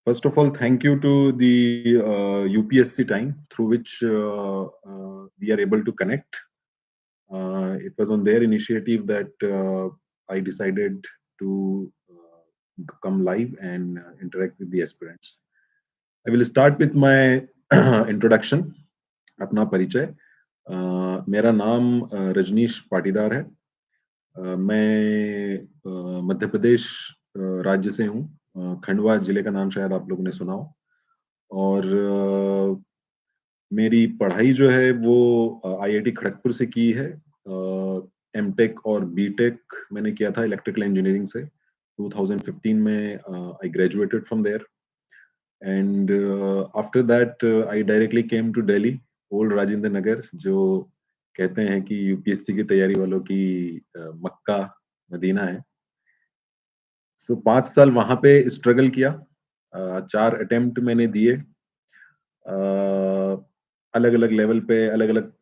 First of all, thank you to the UPSC time through which we are able to connect. It was on their initiative that I decided to come live and interact with the aspirants. I will start with my introduction. अपना परिचय मेरा नाम रजनीश पाटीदार है. मैं मध्य प्रदेश राज्य से हूँ. खंडवा जिले का नाम शायद आप लोगों ने सुना हो. और मेरी पढ़ाई जो है वो आईआईटी खड़गपुर से की है. एमटेक और बीटेक मैंने किया था इलेक्ट्रिकल इंजीनियरिंग से. 2015 में I graduated from there and after that I directly came to Delhi, old Rajendra Nagar, जो कहते हैं कि यूपीएससी की तैयारी वालों की मक्का मदीना है. सो 5 साल वहां पे स्ट्रगल किया. 4 अटेम्प्ट मैंने दिए. अलग अलग लेवल पे अलग अलग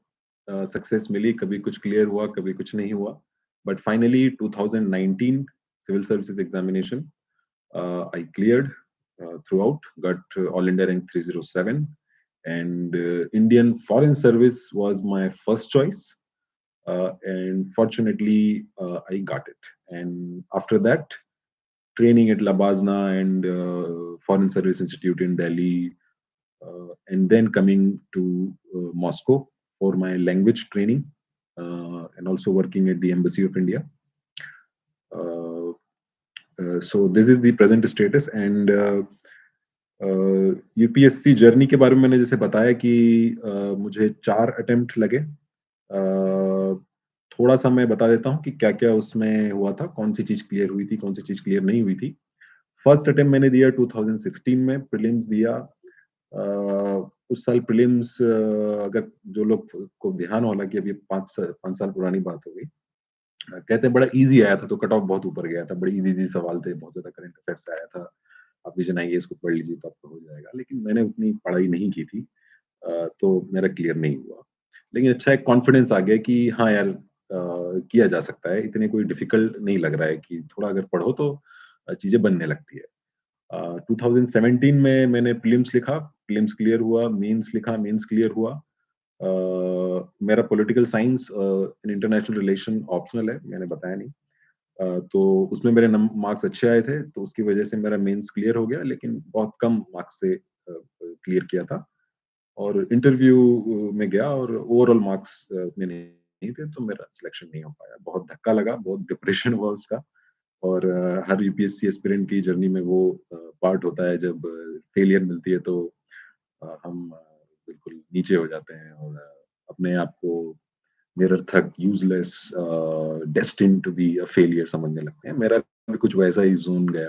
सक्सेस मिली. कभी कुछ क्लियर हुआ, कभी कुछ नहीं हुआ. But finally 2019 civil services examination I cleared throughout, got all India rank 307, and Indian Foreign Service was my first choice, and fortunately I got it. And after that, training at Labazna and Foreign Service Institute in Delhi, and then coming to Moscow for my language training, and also working at the Embassy of India. So this is the present status. And UPSC journey के बारे में मैंने जैसे बताया कि मुझे 4 attempt लगे. थोड़ा सा मैं बता देता हूँ कि क्या क्या उसमें हुआ था, कौन सी चीज क्लियर हुई थी, कौन सी चीज क्लियर नहीं हुई थी. फर्स्ट अटेम्प्ट मैंने दिया 2016 में, प्रीलिम्स दिया. उस साल प्रीलिम्स, अगर जो लोग को ध्यान होला कि अभी 5 साल पुरानी बात हो गई, कहते हैं बड़ा इजी आया था, तो कट ऑफ बहुत ऊपर गया था. बड़े इजी सवाल थे, बहुत ज्यादा करंट अफेयर से आया था. आप विजन आइए, इसको पढ़ लीजिए तो आपको हो जाएगा. लेकिन मैंने उतनी पढ़ाई नहीं की थी, तो मेरा क्लियर नहीं हुआ. लेकिन अच्छा एक कॉन्फिडेंस आ गया कि हाँ यार, किया जा सकता है. इतने कोई डिफिकल्ट नहीं लग रहा है कि थोड़ा अगर पढ़ो तो चीजें बनने लगती है. 2017 में मैंने प्रीलिम्स लिखा, प्रीलिम्स क्लियर हुआ. मेंस लिखा, मेंस क्लियर हुआ. मेरा political science in international relation optional है, मैंने बताया नहीं. तो उसमें मेरे मार्क्स अच्छे आए थे, तो उसकी वजह से मेरा मेंस क्लियर हो गया. लेकिन बहुत कम मार्क्स से क्लियर किया था. और इंटरव्यू में गया और ओवरऑल मार्क्स उतने नहीं थे, तो मेरा सिलेक्शन नहीं हो पाया. बहुत धक्का लगा, बहुत डिप्रेशन हुआ उसका. और हर यूपीएससी एस्पिरेंट की जर्नी में वो पार्ट होता है, जब फेलियर मिलती है तो हम बिल्कुल नीचे हो जाते हैं और अपने आप को निरर्थक, useless, destined to be a failure समझने लगते हैं. मेरा भी कुछ वैसा ही जोन गया.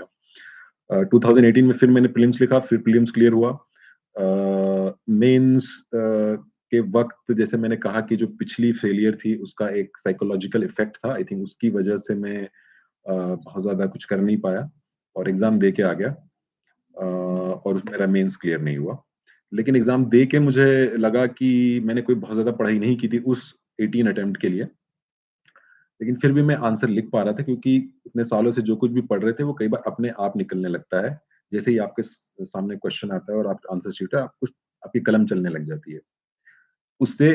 2018 में फिर मैंने प्रीलिम्स लिखा, फिर प्रीलिम्स क्लियर हुआ. मेंस के वक्त जैसे मैंने कहा कि जो पिछली फेलियर थी उसका एक साइकोलॉजिकल इफेक्ट था. आई थिंक उसकी वजह से मैं बहुत ज्यादा कुछ कर नहीं पाया और एग्जाम दे के आ गया. और मेरा मेंस क्लियर नहीं हुआ. लेकिन एग्जाम दे के मुझे लगा कि मैंने कोई बहुत ज्यादा पढ़ाई नहीं की थी उस 18 अटेम्प्ट के लिए. लेकिन फिर भी मैं आंसर लिख पा रहा था, क्योंकि इतने सालों से जो कुछ भी पढ़ रहे थे वो कई बार अपने आप निकलने लगता है. जैसे ही आपके सामने क्वेश्चन आता है और आप आंसर शीट है, आपकी कलम चलने लग जाती है. उससे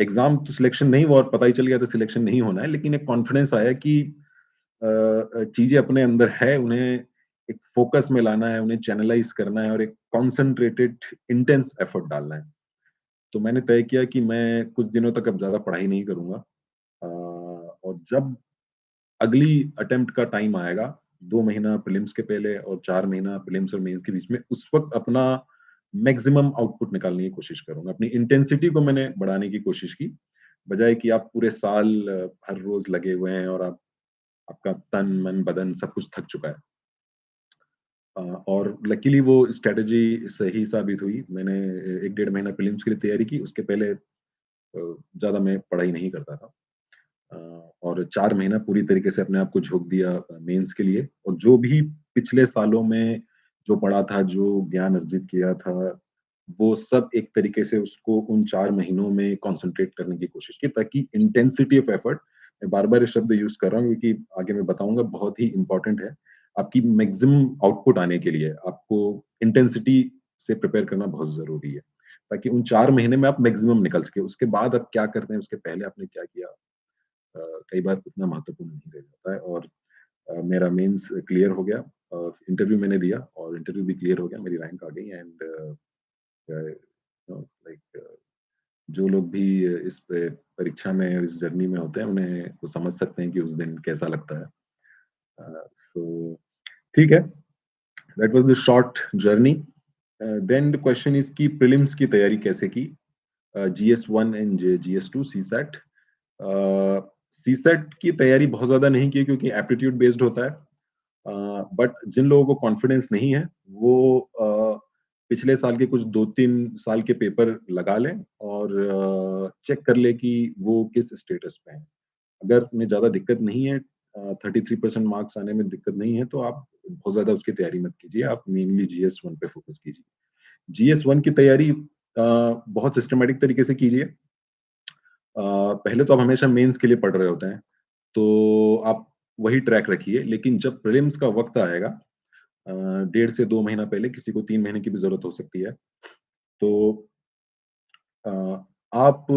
एग्जाम तो सिलेक्शन नहीं हुआ और पता ही चल गया था सिलेक्शन नहीं होना है. लेकिन एक कॉन्फिडेंस आया कि चीजें अपने अंदर है, उन्हें एक फोकस में लाना है, उन्हें चैनलाइज करना है और एक कॉन्सेंट्रेटेड इंटेंस एफर्ट डालना है. तो मैंने तय किया कि मैं कुछ दिनों तक अब ज्यादा पढ़ाई नहीं करूंगा. और जब अगली अटेम्प्ट का टाइम आएगा, 2 महीना प्रीलिम्स के पहले और 4 महीना प्रीलिम्स और मेंस के बीच में, उस वक्त अपना मैक्सिमम आउटपुट निकालने की कोशिश करूंगा. अपनी इंटेंसिटी को मैंने बढ़ाने की कोशिश की, बजाय कि आप पूरे साल हर रोज लगे हुए हैं और आपका तन मन बदन सब कुछ थक चुका है. और लकीली वो स्ट्रेटजी सही साबित हुई. मैंने 1 डेढ़ महीना प्रीलिम्स के लिए तैयारी की. उसके पहले ज्यादा मैं पढ़ाई नहीं करता था. और 4 महीना पूरी तरीके से अपने आप को झोंक दिया मेंस के लिए. और जो भी पिछले सालों में जो पढ़ा था, जो ज्ञान अर्जित किया था, वो सब एक तरीके से उसको उन 4 महीनों में कंसंट्रेट करने की कोशिश की, ताकि इंटेंसिटी ऑफ एफर्ट, मैं बार-बार ये शब्द यूज़ कर रहा हूँ क्योंकि आगे मैं बताऊँगा, बहुत ही इम्पोर्टेंट है. आपकी मैक्सिमम आउटपुट आने के लिए आपको इंटेंसिटी से प्रिपेयर करना बहुत ज़रूरी है, ताकि उन 4 महीने में आप मैक्सिमम निकल सके। उसके बाद आप क्या करते हैं, उसके पहले आपने क्या किया कई बार उतना महत्वपूर्ण नहीं रह जाता है और मेरा मेंस क्लियर हो गया। इंटरव्यू मैंने दिया और इंटरव्यू भी क्लियर हो गया, मेरी रैंक आ गई एंड लाइक जो लोग भी इस पे परीक्षा में और इस जर्नी में होते हैं, उन्हें वो समझ सकते हैं कि उस दिन कैसा लगता है। सो ठीक है, that was the short journey. Then the question is कि प्रीलिम्स की तैयारी कैसे की? GS 1 and GS 2 CSAT. CSAT की तैयारी बहुत ज़्यादा नहीं की क्योंकि एप्टीट्यूड बेस्ड होता है। बट जिन लोगों को कॉन्फिडेंस नहीं है, वो पिछले साल के कुछ 2-3 साल के पेपर लगा लें और चेक कर लें कि वो किस स्टेटस पे हैं। अगर उन्हें ज़्यादा दिक्कत नहीं है 33% मार्क्स आने में दिक्कत नहीं है, तो आप बहुत ज़्यादा उसकी तैयारी मत कीजिए, आप मेनली जीएस 1 पे फोकस कीजिए। जीएस 1 की तैयारी बहुत सिस्टमैटिक तरीके से कीजिए। पहले तो आप हमेशा मेंस के लिए पढ़ रहे होते हैं, तो आप वही ट्रैक रखिए, लेकिन जब प्रीलिम्स का वक़्त आएगा 1.5 से 2 महीना पहले, किसी को 3 महीने की भी ज़रूरत हो सकती है, तो अ, आप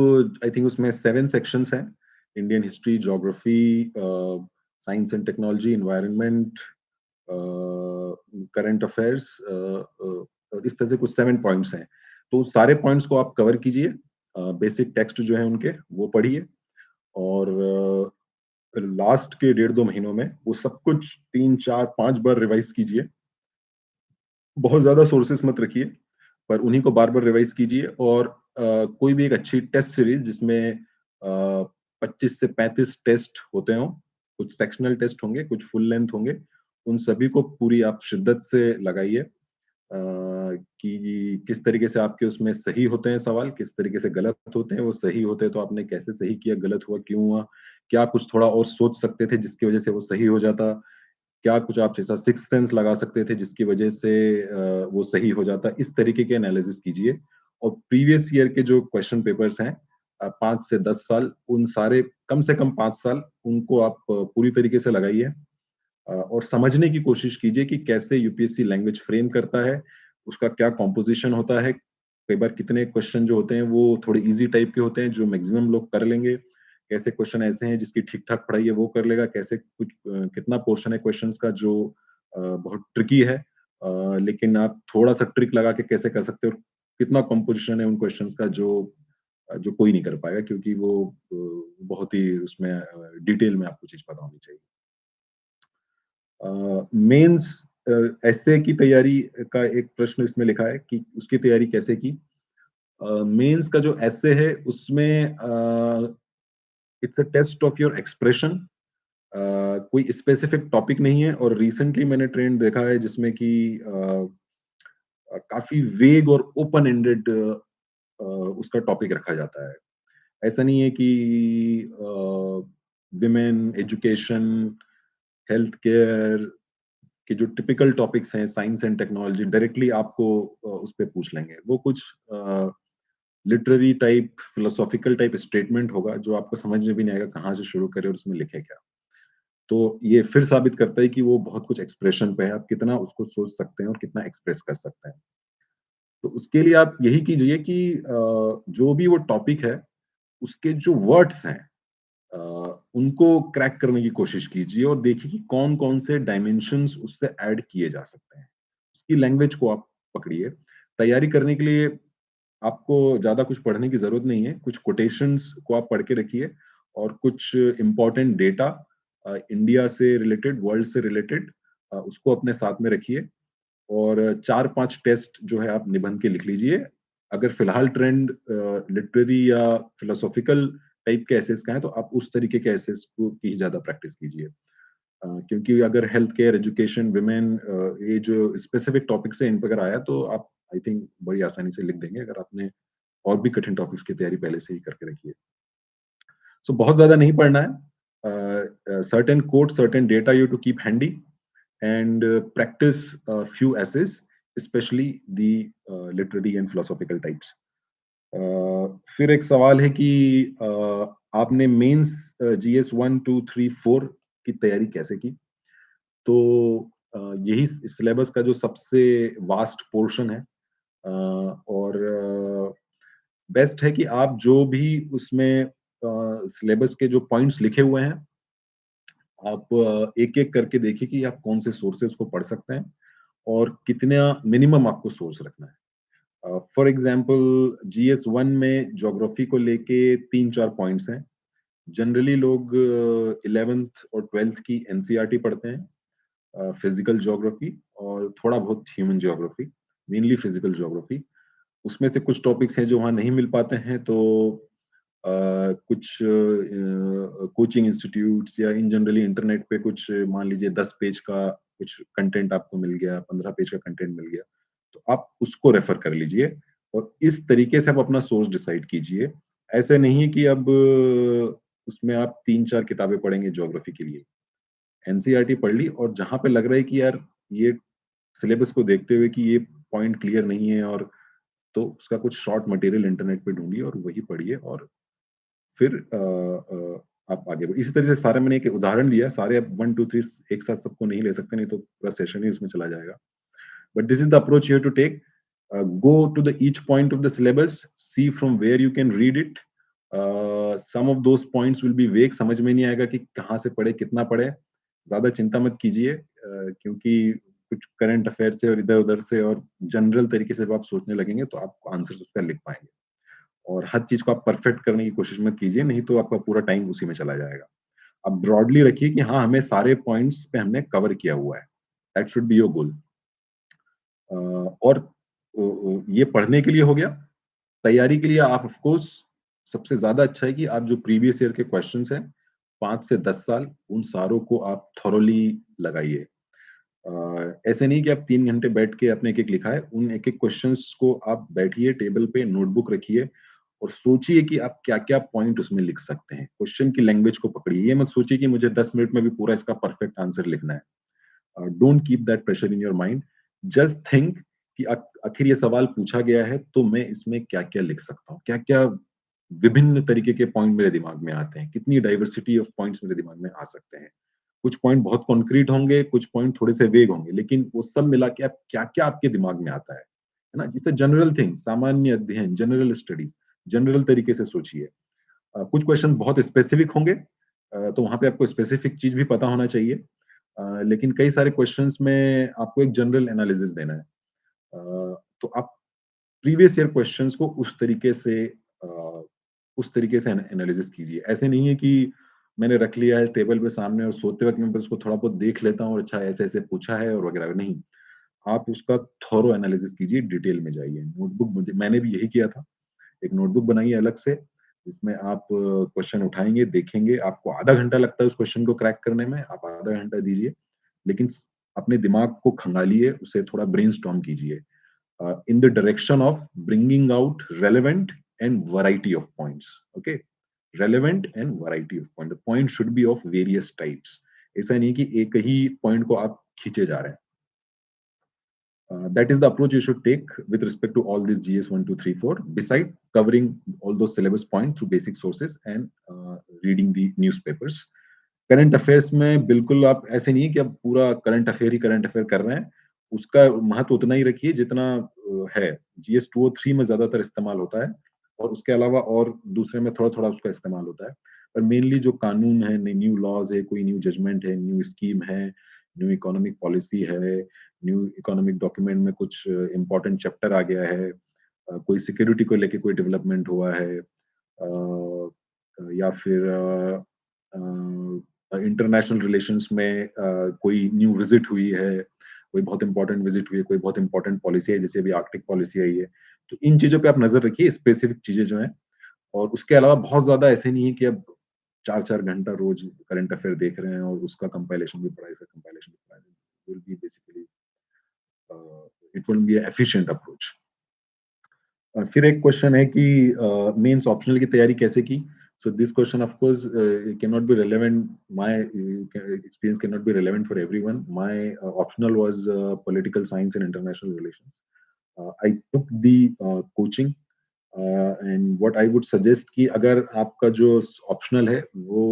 आई थिंक उसमें 7 सेक्शंस हैं, Indian history, geography science and technology, environment current affairs और इस तरह से कुछ 7 पॉइंट्स हैं। तो सारे पॉइंट्स को आप कवर कीजिए। बेसिक टेक्स्ट जो है उनके, वो पढ़िए और लास्ट के 1.5-2 महीनों में वो सब कुछ 3, 4, 5 बार रिवाइज़ कीजिए। बहुत ज़्यादा सोर्सेस मत रखिए, पर उन्हीं को बार-बार रिवाइज़ कीजिए और कोई भी एक अच्छी टेस्ट सीरीज़ जिसमें 25 से 35 टेस्ट होते हों, कुछ सेक्शनल टेस्ट होंगे, कुछ फुल लेंथ होंगे, उन सभी को पूरी आप शिद्दत से लगाइए। कि किस तरीके से आपके उसमें सही होते हैं सवाल, किस तरीके से गलत होते हैं, वो सही होते तो आपने कैसे सही किया, गलत हुआ क्यों हुआ? क्या कुछ थोड़ा और सोच सकते थे जिसकी वजह से वो सही हो जाता? क्या कुछ आप जैसा सिक्स्थ सेंस लगा सकते थे जिसकी वजह से वो सही हो जाता? इस तरीके के एनालिसिस कीजिए और प्रीवियस ईयर के जो क्वेश्चन पेपर्स हैं 5 से 10 साल, उन सारे कम से कम 5 साल उनको आप पूरी तरीके से लगाइए और समझने की कोशिश कीजिए कि कैसे यूपीएससी लैंग्वेज फ्रेम करता है, उसका क्या कॉम्पोज़िशन होता है। कई बार कितने क्वेश्चन जो होते हैं वो थोड़े ईज़ी टाइप के होते हैं जो मैक्सिमम लोग कर लेंगे। कैसे क्वेश्चन ऐसे हैं जिसकी ठीक-ठाक पढ़ाई है वो कर लेगा, कैसे कुछ कितना पोर्शन है क्वेश्चन्स का जो बहुत ट्रिकी है लेकिन आप थोड़ा-सा ट्रिक लगा के कैसे कर सकते हो, कितना कॉम्पोज़िशन है उन क्वेश्चन्स का जो कोई नहीं कर पाएगा क्योंकि वो बहुत ही उसमें डिटेल में आपको चीज़ पता होनी चाहिए। मेंस एसे की तैयारी का एक प्रश्न इसमें लिखा है कि उसकी तैयारी कैसे की? मेंस का जो एसे है उसमें it's a test of your expression. कोई स्पेसिफिक टॉपिक नहीं है और रिसेंटली मैंने ट्रेंड देखा है जिसमें कि काफ़ी वेग और ओपन एंडेड उसका टॉपिक रखा जाता है। ऐसा नहीं है कि विमेन, एजुकेशन, हेल्थ केयर कि जो टिपिकल टॉपिक्स हैं साइंस एंड टेक्नोलॉजी डायरेक्टली आपको उस पे पूछ लेंगे। वो कुछ literary type, philosophical type statement होगा जो आपको समझ में भी नहीं आएगा कहाँ से शुरू करें और उसमें लिखे क्या। तो ये फिर साबित करता है कि वो बहुत कुछ एक्सप्रेशन पे है, आप कितना उसको सोच सकते हैं और कितना एक्सप्रेस कर सकते हैं। तो उसके लिए आप यही कीजिए कि जो भी वो टॉपिक है, उसके जो वर्ड्स हैं अ, उनको क्रैक करने की कोशिश कीजिए और देखिए कि कौन-कौन से डायमेंशंस उससे ऐड किए जा सकते हैं। उसकी लैंग्वेज को आप पकड़िए। तैयारी करने के लिए आपको ज़्यादा कुछ पढ़ने की ज़रूरत नहीं है। कुछ कोटेशंस को आप पढ़ के रखिए और कुछ इम्पोर्टेंट डेटा इंडिया से रिलेटेड, वर्ल्ड से रिलेटेड उसको अपने साथ में रखिए और 4-5 टेस्ट जो है आप निबंध के लिख लीजिए। अगर फिलहाल ट्रेंड लिटरेरी या फिलोसॉफिकल टाइप के एसेस का है, तो आप उस तरीके के एसेस को की ज़्यादा प्रैक्टिस कीजिए। क्योंकि अगर हेल्थ केयर, एजुकेशन, वुमेन ये जो स्पेसिफिक टॉपिक्स हैं, इन पे अगर आया तो आप आई थिंक बड़ी आसानी से लिख देंगे अगर आपने और भी कठिन टॉपिक्स की तैयारी पहले से ही करके रखी है। सो बहुत ज़्यादा नहीं पढ़ना है। Certain quotes, certain data you to keep handy and practice a few essays, especially the literary and philosophical types. फिर एक सवाल है कि आपने मेंस जीएस 1, 2, 3, 4 की तैयारी कैसे की? तो यही सिलेबस का जो सबसे वास्ट पोर्शन है। और बेस्ट है कि आप जो भी उसमें सिलेबस के जो पॉइंट्स लिखे हुए हैं, आप एक-एक करके देखिए कि आप कौन से सोर्सेज़ को पढ़ सकते हैं और कितना मिनिमम आपको सोर्स रखना है। फॉर एग्ज़ाम्पल जीएस 1 में ज्योग्राफी को लेके 3-4 पॉइंट्स हैं। जनरली लोग 11th और 12th की एनसीईआरटी पढ़ते हैं, फिज़िकल ज्योग्राफी और थोड़ा बहुत human geography, mainly physical geography. उसमें से कुछ टॉपिक्स हैं जो वहाँ नहीं मिल पाते हैं, तो कुछ कोचिंग इंस्टीट्यूट्स या इन जनरली इंटरनेट पे कुछ मान लीजिए 10 पेज का कुछ कंटेंट आपको मिल गया, 15 पेज का कंटेंट मिल गया, तो आप उसको रेफर कर लीजिए और इस तरीके से आप अपना सोर्स डिसाइड कीजिए। ऐसे नहीं है कि अब उसमें आप 3-4 किताबें पढ़ेंगे ज्योग्राफी के लिए। एनसीईआरटी पढ़ ली और जहाँ पे लग रहा है कि यार ये सिलेबस को देखते हुए कि ये पॉइंट क्लियर नहीं है, और तो उसका कुछ शॉर्ट मटेरियल इंटरनेट पे ढूँढिए और वही पढ़िए और फिर आप आगे बढ़िए। इसी तरह से सारे मैंने एक उदाहरण दिया, सारे आप 1, 2, 3 एक साथ सबको नहीं ले सकते, नहीं तो पूरा सेशन ही उसमें चला जाएगा। But this is the approach you have to take. Go to the each point of the syllabus, see from where you can read it. Some of those points will be vague, समझ में नहीं आएगा कि कहाँ से पढ़े, कितना पढ़े। ज़्यादा चिंता मत कीजिए, क्योंकि कुछ करंट अफेयर से और इधर-उधर से और जनरल तरीके से जब आप सोचने लगेंगे, तो आप आंसर्स उसका लिख पाएँगे। और हर चीज़ को आप परफेक्ट करने की कोशिश मत कीजिए, नहीं तो आपका पूरा टाइम उसी में चला जाएगा। आप ब्रॉडली रखिए कि हाँ, हमें सारे पॉइंट्स पे हमने कवर किया हुआ है। That should be your goal. और ये पढ़ने के लिए हो गया। तैयारी के लिए आप ऑफ कोर्स सबसे ज़्यादा अच्छा है कि आप जो प्रीवियस ईयर के क्वेश्चन्स हैं, 5 से 10 साल, उन सारों को आप थॉरोली लगाइए। ऐसे नहीं कि आप 3 घंटे बैठ के आपने एक-एक लिखा है, उन एक-एक क्वेश्चन्स को आप बैठिए टेबल पे, नोटबुक रखिए और सोचिए कि आप क्या-क्या पॉइंट उसमें लिख सकते हैं। क्वेश्चन की लैंग्वेज को पकड़िए, ये मत सोचिए कि मुझे 10 मिनट में भी पूरा इसका परफेक्ट आंसर लिखना है। Don't keep that pressure in your mind. Just think कि आखिर ये सवाल पूछा गया है, तो मैं इसमें क्या-क्या लिख सकता हूँ? क्या-क्या विभिन्न तरीके के पॉइंट मेरे दिमाग में आते हैं? कितनी डाइवर्सिटी ऑफ पॉइंट्स मेरे दिमाग में आ सकते हैं? कुछ पॉइंट बहुत कॉन्क्रीट होंगे, कुछ पॉइंट थोड़े से वेग होंगे, लेकिन वो सब मिला के आप क्या-क्या आपके दिमाग में आता है ना? इट्स अ जनरल थिंग, सामान्य अध्ययन, जनरल स्टडीज़, जनरल तरीके से सोचिए। कुछ क्वेश्चन बहुत स्पेसिफिक होंगे, तो वहाँ पे आपको स्पेसिफिक चीज़ भी पता होना चाहिए। लेकिन कई सारे क्वेश्चंस में आपको एक जनरल एनालिसिस देना है। तो आप प्रीवियस ईयर क्वेश्चंस को उस तरीके से एनालिसिस कीजिए। ऐसे नहीं है कि मैंने रख लिया है टेबल पे सामने और सोते वक़्त मैं बस उसको थोड़ा बहुत देख लेता हूँ और अच्छा ऐसे-ऐसे पूछा है और वगैरह, नहीं। आप उसका थॉरो एनालिसिस कीजिए, डिटेल में जाइए। नोटबुक मुझे मैंने भी यही किया था। एक नोटबुक बनाइए अलग से, जिसमें आप क्वेश्चन उठाएँगे, देखेंगे, आपको आधा घंटा लगता है उस क्वेश्चन को क्रैक करने में, आप आधा घंटा दीजिए, लेकिन अपने दिमाग को खंगालिए, उसे थोड़ा ब्रेनस्टॉर्म कीजिए, in the direction of bringing out relevant and variety of points. Okay, relevant and variety of point. The point should be of various types. ऐसा नहीं कि एक ही पॉइंट को आप खींचे जा रहे हैं। That is the approach you should take with respect to all these GS 1, 2, 3, 4. Beside covering all those syllabus points through basic sources and reading the newspapers. Current affairs में बिल्कुल आप ऐसे नहीं है कि आप पूरा करंट अफेयर कर रहे हैं। उसका महत्व उतना ही रखिए जितना है। जीएस 2 और 3 में ज़्यादातर इस्तेमाल होता है और उसके अलावा और दूसरे में थोड़ा-थोड़ा उसका इस्तेमाल होता है। पर मेनली जो कानून है, न्यू लॉज़ है, कोई न्यू जजमेंट है, न्यू स्कीम है, न्यू इकोनॉमिक पॉलिसी है, न्यू इकोनॉमिक डॉक्यूमेंट में कुछ इम्पोर्टेंट चैप्टर आ गया है, कोई सिक्योरिटी को लेके कोई डेवलपमेंट हुआ है, या फिर इंटरनेशनल रिलेशंस में कोई न्यू विजिट हुई है, कोई बहुत इंपॉर्टेंट विजिट हुई है, कोई बहुत इंपॉर्टेंट पॉलिसी है, जैसे अभी आर्कटिक पॉलिसी आई है। तो इन चीज़ों पे आप नज़र रखिए, स्पेसिफिक चीज़ें जो हैं, और उसके अलावा बहुत ज़्यादा ऐसे नहीं है कि अब 4-4 घंटा रोज़ करंट अफेयर देख रहे हैं और उसका कंपाइलेशन भी पढ़ा, इसका कंपाइलेशन भी पढ़ा। Will be basically it won't be a efficient approach. फिर एक क्वेश्चन है कि मेंस ऑप्शनल की तैयारी कैसे की? So this question of course can not be relevant, my experience can not be relevant for everyone. My optional was political science and international relations. I took the coaching, and what I would suggest कि अगर आपका जो optional है वो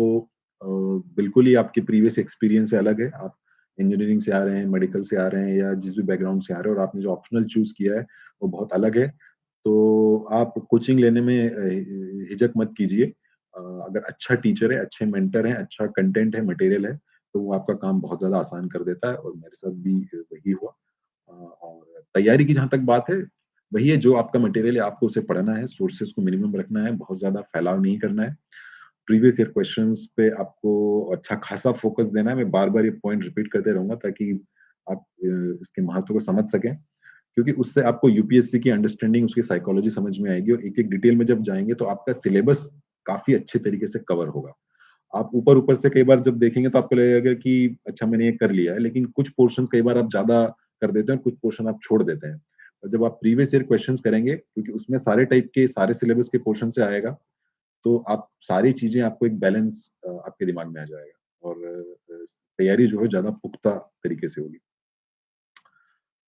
बिल्कुल ही आपके previous experience से अलग है, आप इंजीनियरिंग से आ रहे हैं, मेडिकल से आ रहे हैं या जिस भी बैकग्राउंड से आ रहे हैं और आपने जो ऑप्शनल चूज़ किया है, वो बहुत अलग है, तो आप कोचिंग लेने में हिचक मत कीजिए। अगर अच्छा टीचर है, अच्छे मेंटर हैं, अच्छा कंटेंट है, मटेरियल है, तो वो आपका काम बहुत ज़्यादा आसान कर देता है और मेरे साथ भी वही हुआ। और तैयारी की जहाँ तक बात है, वही है जो आपका मटेरियल है आपको उसे पढ़ना है, सोर्सेज़ को मिनिमम रखना है, बहुत ज़्यादा फैलाव नहीं करना है। प्रीवियस ईयर क्वेश्चंस पे आपको अच्छा खासा फ़ोकस देना है। मैं बार-बार ये पॉइंट रिपीट करते रहूँगा ताकि आप इसके महत्व को समझ सकें, क्योंकि उससे आपको यूपीएससी की अंडरस्टैंडिंग, उसकी साइकोलॉजी समझ में आएगी और एक-एक डिटेल में जब जाएँगे तो आपका सिलेबस काफ़ी अच्छे तरीके से कवर होगा। आप ऊपर-ऊपर से कई बार जब देखेंगे तो आपको लगेगा कि अच्छा मैंने ये कर लिया है, लेकिन कुछ पोर्शन्स कई बार आप ज़्यादा कर देते हैं, कुछ पोर्शन आप छोड़ देते हैं। और जब आप प्रीवियस ईयर क्वेश्चन्स करेंगे, क्योंकि उसमें सारे टाइप के सारे सिलेबस के पोर्शन से आएगा, तो आप सारी चीज़ें आपको एक बैलेंस आपके दिमाग में आ जाएगा और तैयारी जो है ज़्यादा पुख्ता तरीके से होगी।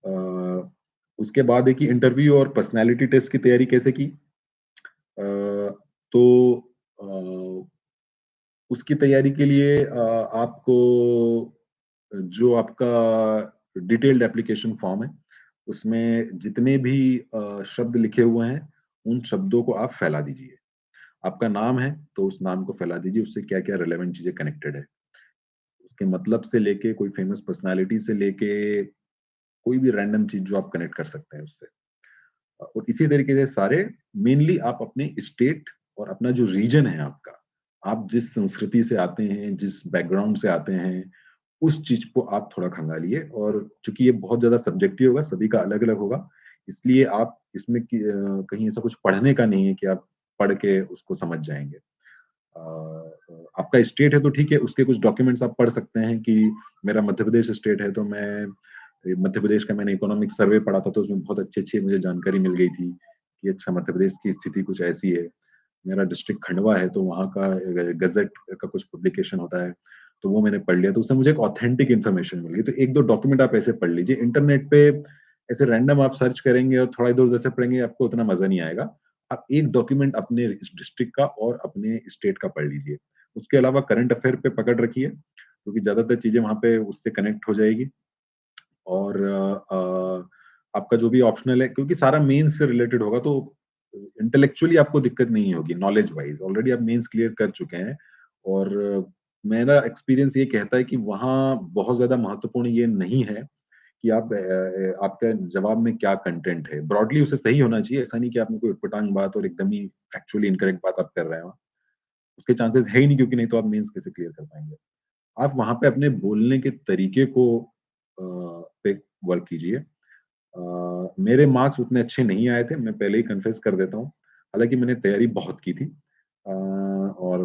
अ, उसके बाद है कि इंटरव्यू और पर्सनैलिटी टेस्ट की तैयारी कैसे की? अ, तो अ, उसकी तैयारी के लिए आपको जो आपका डिटेल्ड एप्लीकेशन फॉर्म है, उसमें जितने भी शब्द लिखे हुए हैं, उन शब्दों को आप फैला दीजिए। आपका नाम है, तो उस नाम को फैला दीजिए, उससे क्या-क्या रिलेवेंट चीज़ें कनेक्टेड है। उसके मतलब से लेके, कोई फेमस पर्सनैलिटी से लेके, कोई भी रैंडम चीज़ जो आप कनेक्ट कर सकते हैं उससे। और इसी तरीके से सारे मेनली आप अपने स्टेट और अपना जो रीजन है आपका, आप जिस संस्कृति से आते हैं, जिस बैकग्राउंड से आते हैं, उस चीज़ को आप थोड़ा खंगालिए और चूँकि ये बहुत ज़्यादा सब्जेक्टिव होगा, सभी का अलग-अलग होगा, इसलिए आप इसमें कहीं ऐसा कुछ पढ़ने का नहीं है कि आप पढ़ के उसको समझ जाएँगे। आपका स्टेट है तो ठीक है, उसके कुछ डॉक्यूमेंट्स आप पढ़ सकते हैं कि मेरा मध्य प्रदेश स्टेट है तो मैं मध्य प्रदेश का मैंने इकोनॉमिक सर्वे पढ़ा था तो उसमें बहुत अच्छी-अच्छी मुझे जानकारी मिल गई थी कि अच्छा मध्य प्रदेश की स्थिति कुछ ऐसी है। मेरा डिस्ट्रिक्ट खंडवा है तो वहाँ का गज़ट का कुछ पब्लिकेशन होता है, तो वो मैंने पढ़ लिया तो उससे मुझे एक ऑथेंटिक इन्फॉर्मेशन मिल गई। तो 1-2 डॉक्यूमेंट आप ऐसे पढ़ लीजिए। इंटरनेट पे ऐसे रैंडम आप सर्च करेंगे और थोड़ा इधर-उधर से पढ़ेंगे, आपको उतना मज़ा नहीं आएगा। आप एक डॉक्यूमेंट अपने इस डिस्ट्रिक्ट का और अपने स्टेट का पढ़ लीजिए। उसके अलावा करंट अफेयर पे पकड़ रखिए, क्योंकि ज़्यादातर चीज़ें वहाँ पे उससे कनेक्ट हो जाएगी और आपका जो भी ऑप्शनल है क्योंकि सारा मेंस से रिलेटेड होगा तो इंटेलेक्चुअली आपको दिक्कत नहीं होगी नॉलेज वाइज़। ऑलरेडी आप मेंस क्लियर कर चुके हैं और मेरा एक्सपीरियंस ये कहता है कि वहाँ बहुत ज़्यादा महत्वपूर्ण ये नहीं है कि आप आपका जवाब में क्या कंटेंट है। ब्रॉडली उसे सही होना चाहिए, ऐसा नहीं कि आपने कोई उटपटांग बात और एकदम ही फैक्चुअली इनकरेक्ट बात आप कर रहे हो। उसके चांसेस है ही नहीं क्योंकि नहीं तो आप मेंस कैसे क्लियर कर पाएँगे। आप वहाँ पे अपने बोलने के तरीके को पे वर्क कीजिए। मेरे मार्क्स उतने अच्छे नहीं आए थे, मैं पहले ही कन्फेस कर देता हूँ। हालाँकि मैंने तैयारी बहुत की थी और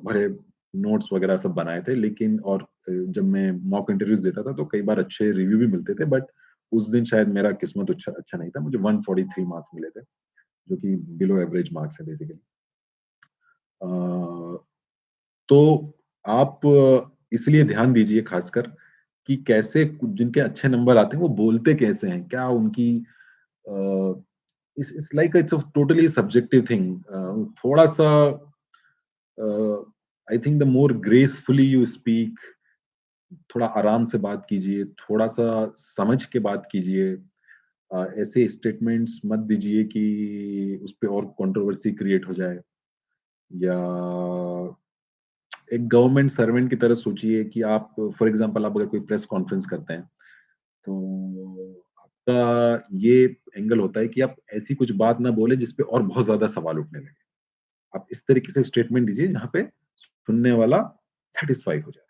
भले नोट्स वगैरह सब बनाए थे लेकिन और जब मैं मॉक इंटरव्यूज़ देता था तो कई बार अच्छे रिव्यू भी मिलते थे बट उस दिन शायद मेरा किस्मत अच्छा अच्छा नहीं था। मुझे 143 मार्क्स मिले थे, जो कि बिलो एवरेज मार्क्स है बेसिकली। अ, तो आप इसलिए ध्यान दीजिए खासकर कि कैसे जिनके अच्छे नंबर आते हैं वो बोलते कैसे हैं? क्या उनकी uh, it's like it's a totally subjective thing थोड़ा-सा I think the more gracefully you speak थोड़ा आराम से बात कीजिए, थोड़ा-सा समझ के बात कीजिए। ऐसे स्टेटमेंट्स मत दीजिए कि उसपे और कंट्रोवर्सी क्रिएट हो जाए या एक गवर्नमेंट सर्वेंट की तरह सोचिए कि आप फॉर एग्जांपल आप अगर कोई प्रेस कॉन्फ्रेंस करते हैं, तो आपका ये एंगल होता है कि आप ऐसी कुछ बात ना बोले जिस पे और बहुत ज़्यादा सवाल उठने लगे। आप इस तरीके से स्टेटमेंट दीजिए जहाँ पे सुनने वाला सैटिस्फाई हो जाए,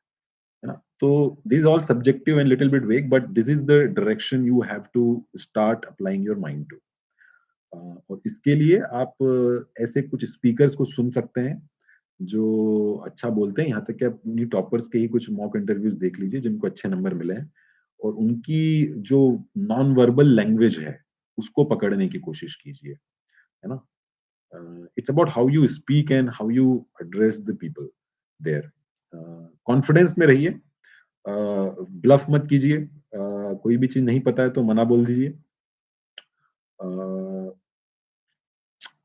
है ना? तो this all subjective and little bit vague but this is the direction you have to start applying your mind to. और इसके लिए आप ऐसे कुछ स्पीकर्स को सुन सकते हैं जो अच्छा बोलते हैं, यहाँ तक कि आप उन्हीं टॉपर्स के ही कुछ मॉक इंटरव्यूज़ देख लीजिए जिनको अच्छे नंबर मिले हैं और उनकी जो नॉन वर्बल लैंग्वेज है, उसको पकड़ने की कोशिश कीजिए, है ना? It's about how you speak and how you address the people there. Confidence में रहिए, ब्लफ मत कीजिए, कोई भी चीज़ नहीं पता है तो मना बोल दीजिए। Uh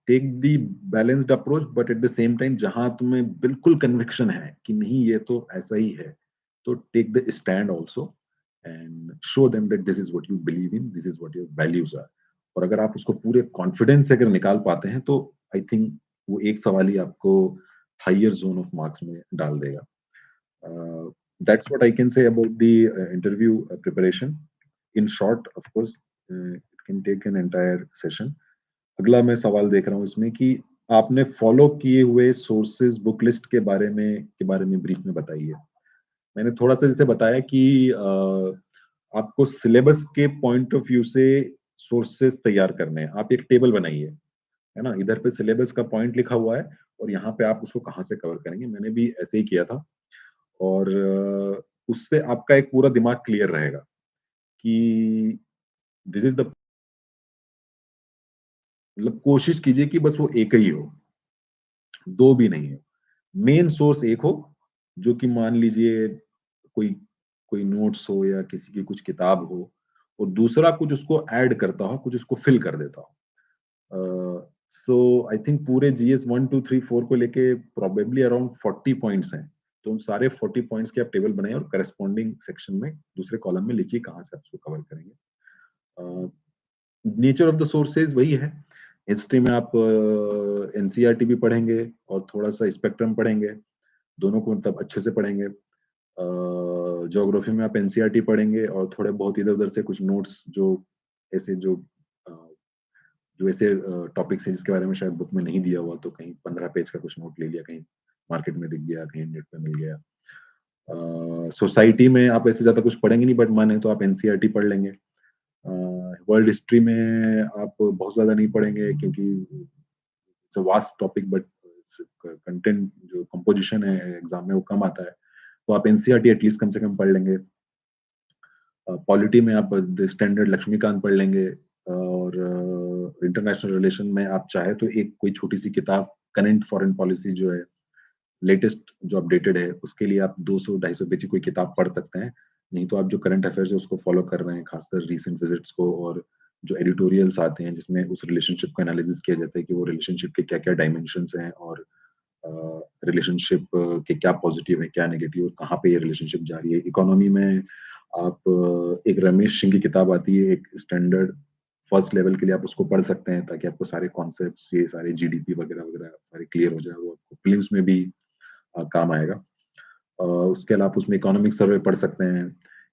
take the balanced approach but at the same time जहाँ तुम्हें बिल्कुल कन्विक्शन है कि नहीं ये तो ऐसा ही है, तो take the stand also. And show them that this is what you believe in, this is what your values are. और अगर आप उसको पूरे कॉन्फिडेंस से अगर निकाल पाते हैं तो आई थिंक वो एक सवाल ही आपको हायर जोन ऑफ मार्क्स में डाल देगा। That's what I can say about the interview preparation. In short, of course, it can take an entire session. अगला मैं सवाल देख रहा हूँ इसमें कि आपने फॉलो किए हुए सोर्सेज बुक लिस्ट के बारे में ब्रीफ में बताइए। मैंने थोड़ा सा जैसे बताया कि आपको सिलेबस के पॉइंट ऑफ व्यू से सोर्सेज तैयार करने हैं। आप एक टेबल बनाइए, है ना? इधर पे सिलेबस का पॉइंट लिखा हुआ है और यहाँ पे आप उसको कहाँ से कवर करेंगे। मैंने भी ऐसे ही किया था और उससे आपका एक पूरा दिमाग क्लियर रहेगा कि दिस इज द मतलब कोशिश कीजिए कि बस वो एक ही हो, 2 भी नहीं हो। मेन सोर्स एक हो, जो कि मान लीजिए कोई कोई नोट्स हो या किसी की कुछ किताब हो और दूसरा कुछ उसको ऐड करता हो, कुछ उसको फिल कर देता हो। सो आई थिंक पूरे जीएस 1, 2, 3, 4 को लेके प्रोबेबली अराउंड 40 पॉइंट्स हैं। तो उन सारे 40 पॉइंट्स के आप टेबल बनाइए और करेस्पॉन्डिंग सेक्शन में दूसरे कॉलम में लिखिए कहाँ से आप उसको कवर करेंगे। नेचर ऑफ द सोर्सेज वही है। हिस्ट्री में आप एनसीईआरटी भी पढ़ेंगे और थोड़ा-सा स्पेक्ट्रम पढ़ेंगे, दोनों को मतलब अच्छे से पढ़ेंगे। ज्योग्राफी में आप एनसीईआरटी पढ़ेंगे और थोड़े बहुत इधर-उधर से कुछ नोट्स ऐसे जो अ, जो ऐसे टॉपिक्स हैं जिसके बारे में शायद बुक में नहीं दिया हुआ, तो कहीं 15 पेज का कुछ नोट ले लिया, कहीं मार्केट में दिख गया, कहीं नेट पे मिल गया। सोसाइटी में आप ऐसे ज़्यादा कुछ पढ़ेंगे नहीं, बट मन है तो आप एनसीईआरटी पढ़ लेंगे। वर्ल्ड हिस्ट्री में आप बहुत ज़्यादा नहीं पढ़ेंगे क्योंकि it's a vast topic, but content जो कंपोजिशन है एग्जाम में वो कम आता है, तो आप एनसीईआरटी एटलीस्ट कम से कम पढ़ लेंगे। पॉलिटी में आप द स्टैंडर्ड लक्ष्मीकांत पढ़ लेंगे और इंटरनेशनल रिलेशन में आप चाहे तो एक कोई छोटी सी किताब करंट फॉरेन पॉलिसी जो है लेटेस्ट जो अपडेटेड है उसके लिए आप 200-250 पेज की कोई किताब पढ़ सकते हैं। नहीं तो आप जो करंट अफेयर्स है उसको फॉलो कर रहे हैं, खासकर रीसेंट विजिट्स को और जो एडिटोरियल्स आते हैं जिसमें उस रिलेशनशिप को एनालिसिस किया जाता है कि वो रिलेशनशिप के क्या-क्या डायमेंशंस हैं और रिलेशनशिप के क्या पॉजिटिव है, क्या नेगेटिव और कहाँ पे ये रिलेशनशिप जा रही है। इकोनॉमी में आप एक रमेश सिंह की किताब आती है, एक स्टैंडर्ड फर्स्ट लेवल के लिए आप उसको पढ़ सकते हैं ताकि आपको सारे कॉन्सेप्ट्स ये सारे जीडीपी वगैरह-वगैरह सारे क्लियर हो जाए, वो आपको प्रीलिम्स में भी काम आएगा। उसके अलावा आप उसमें इकोनॉमिक सर्वे पढ़ सकते हैं।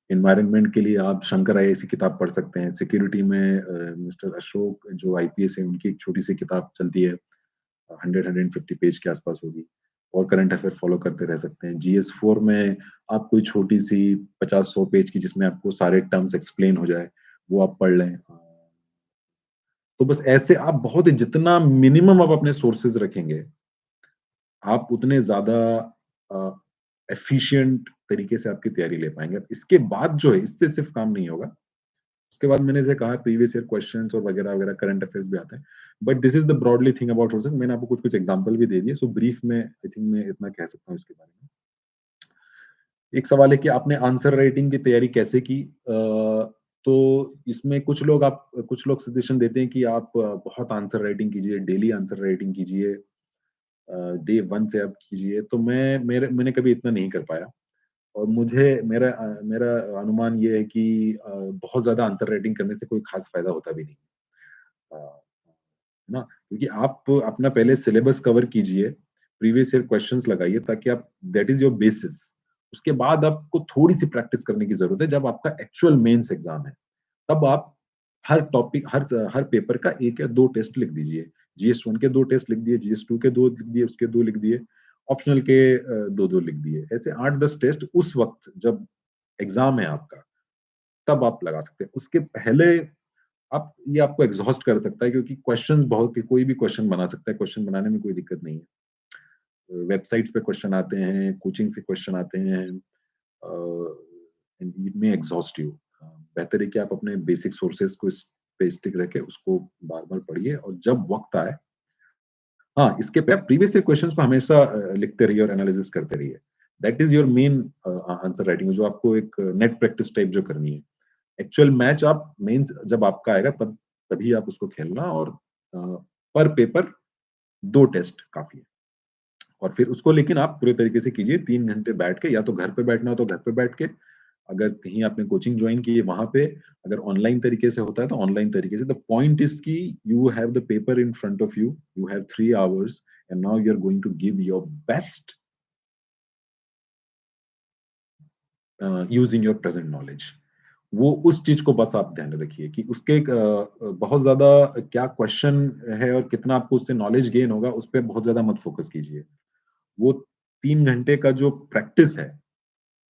एनवायरनमेंट के लिए आप शंकर आईएएस की किताब पढ़ सकते हैं। सिक्योरिटी में मिस्टर अशोक जो आईपीएस है उनकी एक छोटी-सी किताब चलती है। 100-150 पेज के आसपास होगी और करंट अफेयर फॉलो करते रह सकते हैं। जीएस 4 में आप कोई छोटी-सी 50-100 पेज की जिसमें आपको सारे टर्म्स एक्सप्लेन हो जाए, वो आप पढ़ लें। तो बस ऐसे आप बहुत ही जितना मिनिमम आप अपने सोर्सेज़ रखेंगे, आप उतने ज़्यादा अ, एफिशिएंट तरीके से आपकी तैयारी ले पाएँगे। अब इसके बाद जो है, इससे सिर्फ काम नहीं होगा। उसके बाद मैंने जैसे कहा प्रीवियस ईयर क्वेश्चंस और वगैरह-वगैरह करंट अफेयर्स भी आते हैं। But this is the broadly thing about sources. मैंने आपको कुछ-कुछ एग्जांपल भी दे दिए। सो ब्रीफ में आई थिंक मैं इतना कह सकता हूँ इसके बारे में। एक सवाल है कि आपने आंसर राइटिंग की तैयारी कैसे की? तो इसमें कुछ लोग सजेशन देते हैं कि आप बहुत आंसर राइटिंग कीजिए, डेली आंसर राइटिंग कीजिए, डे 1 से आप कीजिए। तो मैंने कभी इतना नहीं कर पाया और मेरा अनुमान ये है कि बहुत ज़्यादा आंसर राइटिंग करने से कोई खास फ़ायदा होता भी नहीं। अ, है ना? क्योंकि आप अपना पहले सिलेबस कवर कीजिए, प्रीवियस ईयर क्वेश्चन्स लगाइए ताकि आप दैट इज़ योर बेसिस। उसके बाद आपको थोड़ी-सी प्रैक्टिस करने की ज़रूरत है जब आपका एक्चुअल मेंस एग्ज़ाम है। तब आप हर पेपर का 1 या 2 टेस्ट लिख दीजिए। जीएस 1 के 2 टेस्ट लिख दिए, जीएस 2 के 2 लिख दिए, उसके 2 लिख दिए, ऑप्शनल के 2-2 लिख दिए। ऐसे 8-10 टेस्ट उस वक़्त जब एग्ज़ाम है आपका, तब आप लगा सकते हैं। उसके पहले आप ये आपको एग्ज़ॉस्ट कर सकता है क्योंकि क्वेश्चन्स बहुत कोई भी क्वेश्चन बना सकता है, क्वेश्चन बनाने में कोई दिक्कत नहीं है। वेबसाइट्स पे क्वेश्चन आते हैं, कोचिंग से क्वेश्चन आते हैं। It may exhaust you. बेहतर है कि आप अपने बेसिक सोर्सेज़ को इस पे स्टिक रखें, उसको बार-बार पढ़िए और जब वक़्त आए हाँ, इसके पे आप प्रीवियस ईयर क्वेश्चन्स को हमेशा लिखते रहिए और एनालिसिस करते रहिए। That is your main answer writing जो आपको एक नेट प्रैक्टिस टाइप जो करनी है। एक्चुअल मैच आप मेंस जब आपका आएगा तभी आप उसको खेलना और अ, पर पेपर 2 टेस्ट काफ़ी है। और फिर उसको लेकिन आप पूरे तरीके से कीजिए 3 घंटे बैठ के या तो घर पे बैठना हो तो घर पे बैठ के अगर कहीं आपने कोचिंग ज्वाइन की है वहां पे, अगर ऑनलाइन तरीके से होता है तो ऑनलाइन तरीके से। द पॉइंट इज की you have the paper in front of you, you have 3 hours and now you are going to give your best using your present knowledge. वो उस चीज को बस आप ध्यान में रखिए कि उसके बहुत ज्यादा क्या क्वेश्चन है और कितना आपको उससे नॉलेज गेन होगा उस पर बहुत ज्यादा मत फोकस कीजिए। वो 3 घंटे का जो प्रैक्टिस है,